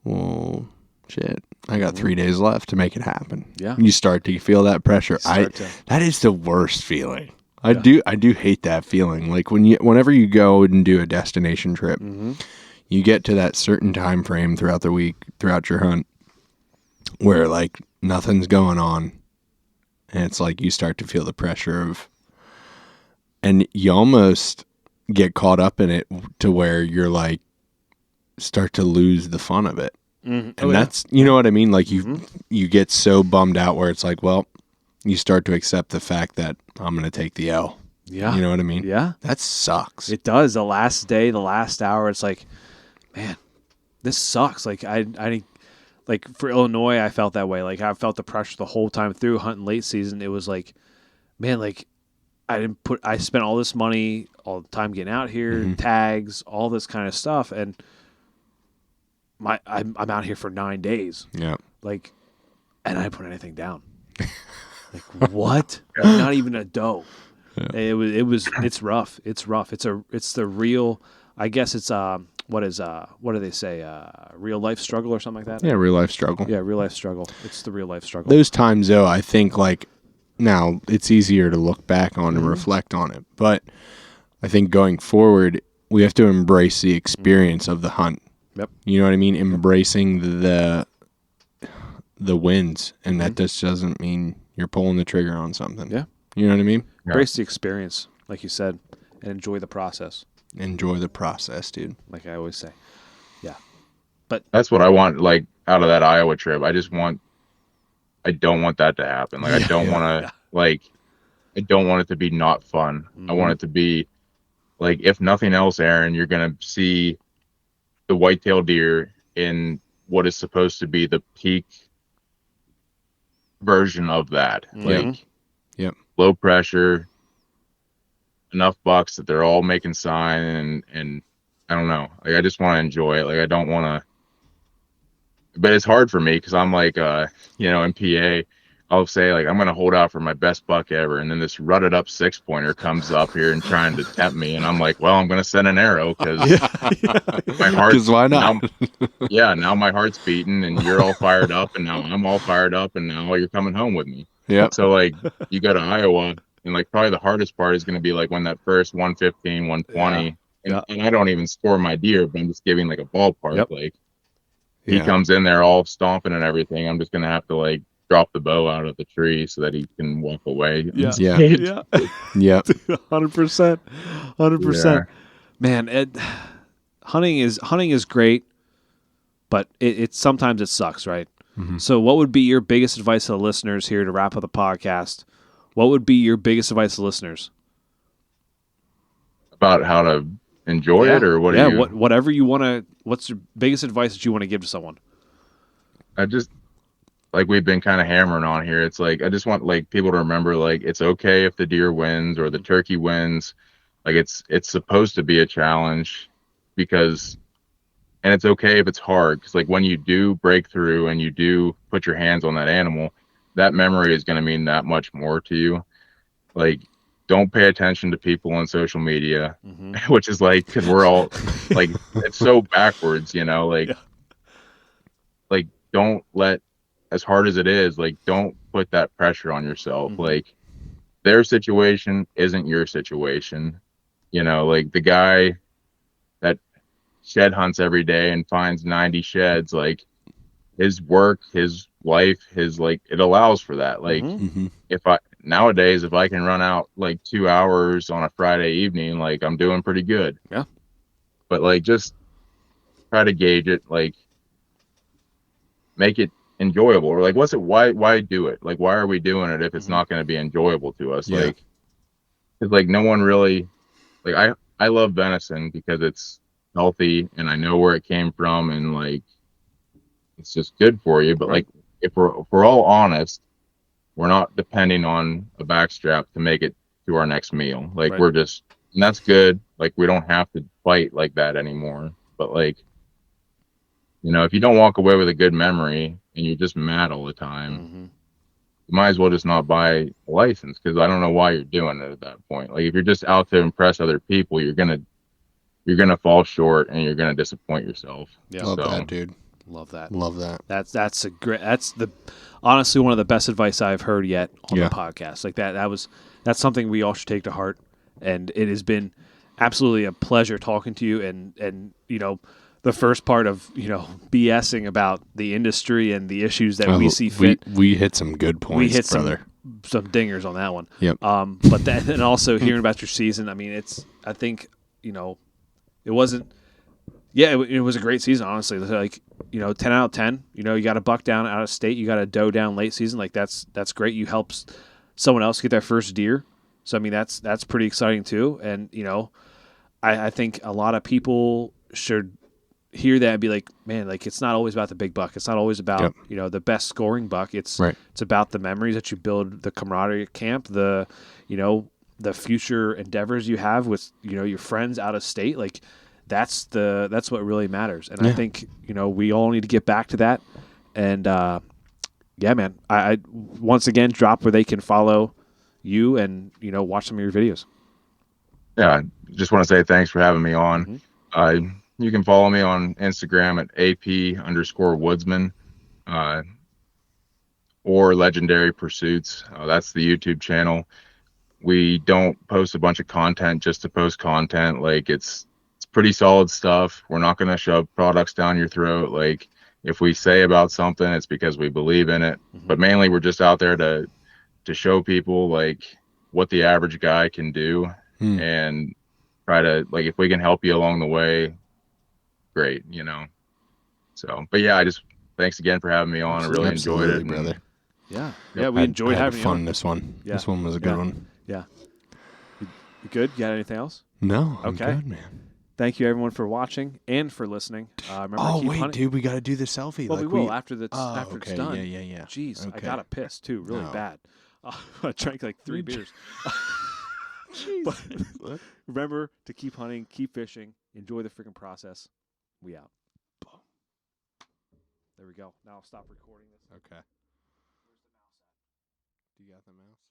well, shit. I got 3 days left to make it happen. Yeah. You start to feel that pressure. That is the worst feeling. I do hate that feeling. Like whenever you go and do a destination trip, you get to that certain time frame throughout the week, throughout your hunt, where like nothing's going on, and it's like you start to feel the pressure of, and you almost get caught up in it to where you're like start to lose the fun of it. Mm-hmm. And that's, you know what I mean? Like you get so bummed out where it's like, well, you start to accept the fact that I'm going to take the L. Yeah. You know what I mean? Yeah. That sucks. It does. The last day, the last hour, it's like, man, this sucks. Like I like for Illinois, I felt that way. Like I felt the pressure the whole time through hunting late season. It was like, man, like I spent all this money, all the time getting out here, tags, all this kind of stuff, and I'm out here for 9 days. Yeah. Like, and I didn't put anything down. Like what? Not even a doe. Yeah. It's rough. It's rough. It's the real. I guess it's what do they say? Real life struggle or something like that. Yeah, real life struggle. Yeah, real life struggle. It's the real life struggle. Those times though, I think like now it's easier to look back on and reflect on it, but I think going forward we have to embrace the experience of the hunt. Yep. You know what I mean? Embracing the wins, and that just doesn't mean you're pulling the trigger on something. Yeah. You know what I mean? Embrace the experience, like you said, and enjoy the process. Enjoy the process, dude. Like I always say. Yeah. But that's what I want, like, out of that Iowa trip. I don't want that to happen. Like, I don't want to, like, I don't want it to be not fun. I want it to be, like, if nothing else, Aaron, you're going to see the whitetail deer in what is supposed to be the peak version of that. Like, low pressure, enough bucks that they're all making sign, and I don't know. Like, I just want to enjoy it. Like, I don't want to, but it's hard for me because I'm like, in PA, I'll say like, I'm going to hold out for my best buck ever. And then this rutted up 6-pointer comes up here and trying to tempt me. And I'm like, well, I'm going to send an arrow because my heart, because why not? Now my heart's beating and you're all fired up, and now I'm all fired up, and now you're coming home with me. Yeah. So like, you go to Iowa, and like probably the hardest part is going to be like when that first 115, 120, and I don't even score my deer, but I'm just giving like a ballpark. Like, he comes in there all stomping and everything. I'm just going to have to like drop the bow out of the tree so that he can walk away. Yeah. 100%. 100%. Man, hunting is great, but it sometimes it sucks, right? So what would be your biggest advice to the listeners here to wrap up the podcast? What would be your biggest advice to listeners? About how to enjoy it, or what? Whatever you want to. What's your biggest advice that you want to give to someone? I just, like we've been kind of hammering on here. It's like, I just want like people to remember, like, it's okay if the deer wins or the turkey wins. Like, it's supposed to be a challenge, and it's okay if it's hard, because like when you do break through and you do put your hands on that animal, that memory is going to mean that much more to you. Like, don't pay attention to people on social media, which is like, because we're all like, it's so backwards, like, like, don't let, as hard as it is, like, don't put that pressure on yourself. Like, their situation isn't your situation. You know, like the guy that shed hunts every day and finds 90 sheds, like his work, his life, his like it allows for that. Like if I nowadays if I can run out like 2 hours on a Friday evening, like I'm doing pretty good. Yeah. But like just try to gauge it, like make it enjoyable. Or like what's it why do it? Like why are we doing it if it's not going to be enjoyable to us? Yeah. Like cuz like no one really like I love venison because it's healthy and I know where it came from and like it's just good for you. But Right. like if we're all honest, we're not depending on a backstrap to make it to our next meal. Like Right. we're just and that's good. Like we don't have to fight like that anymore. But like you know, if you don't walk away with a good memory and you're just mad all the time, you might as well just not buy a license because I don't know why you're doing it at that point. Like if you're just out to impress other people, you're gonna fall short and you're gonna disappoint yourself. Yeah. Love that, dude. Love that. Love that. That's a great. That's the honestly one of the best advice I've heard yet on Yeah. the podcast. Like that's something we all should take to heart. And it has been absolutely a pleasure talking to you. And you know, the first part of BSing about the industry and the issues that we see fit. We hit some good points. We hit brother. some dingers on that one. Yep. But then and also hearing about your season. I mean, I think it wasn't. Yeah, it was a great season, honestly. Like, 10 out of 10. You got a buck down out of state. You got a doe down late season. Like, that's great. You helped someone else get their first deer. So, I mean, that's pretty exciting, too. And, I think a lot of people should hear that and be like, man, like, it's not always about the big buck. It's not always about, the best scoring buck. It's about the memories that you build, the camaraderie at camp, the future endeavors you have with, your friends out of state. Like, that's what really matters. And I think, we all need to get back to that. And, yeah, man, I once again drop where they can follow you and, watch some of your videos. Yeah. Just want to say thanks for having me on. You can follow me on Instagram at AP_Woodsman, or Legendary Pursuits. That's the YouTube channel. We don't post a bunch of content just to post content. Like it's pretty solid stuff. We're not going to shove products down your throat. Like if we say about something, it's because we believe in it. But mainly we're just out there to show people like what the average guy can do and try to like if we can help you along the way, great, So, but yeah, thanks again for having me on. I really enjoyed it, brother. Yeah, we enjoyed having fun you on. this one. Yeah. This one was a good one. Yeah. You good? You got anything else? No, I'm Okay. good, man. Thank you, everyone, for watching and for listening. Remember, keep hunting. Dude, we got to do the selfie. Well, like we will after it's okay. done. Yeah. Jeez, I Okay. got to piss too, really bad. I drank like 3 beers. But remember to keep hunting, keep fishing, enjoy the freaking process. We out. There we go. Now I'll stop recording this. Okay. Do you got the mouse?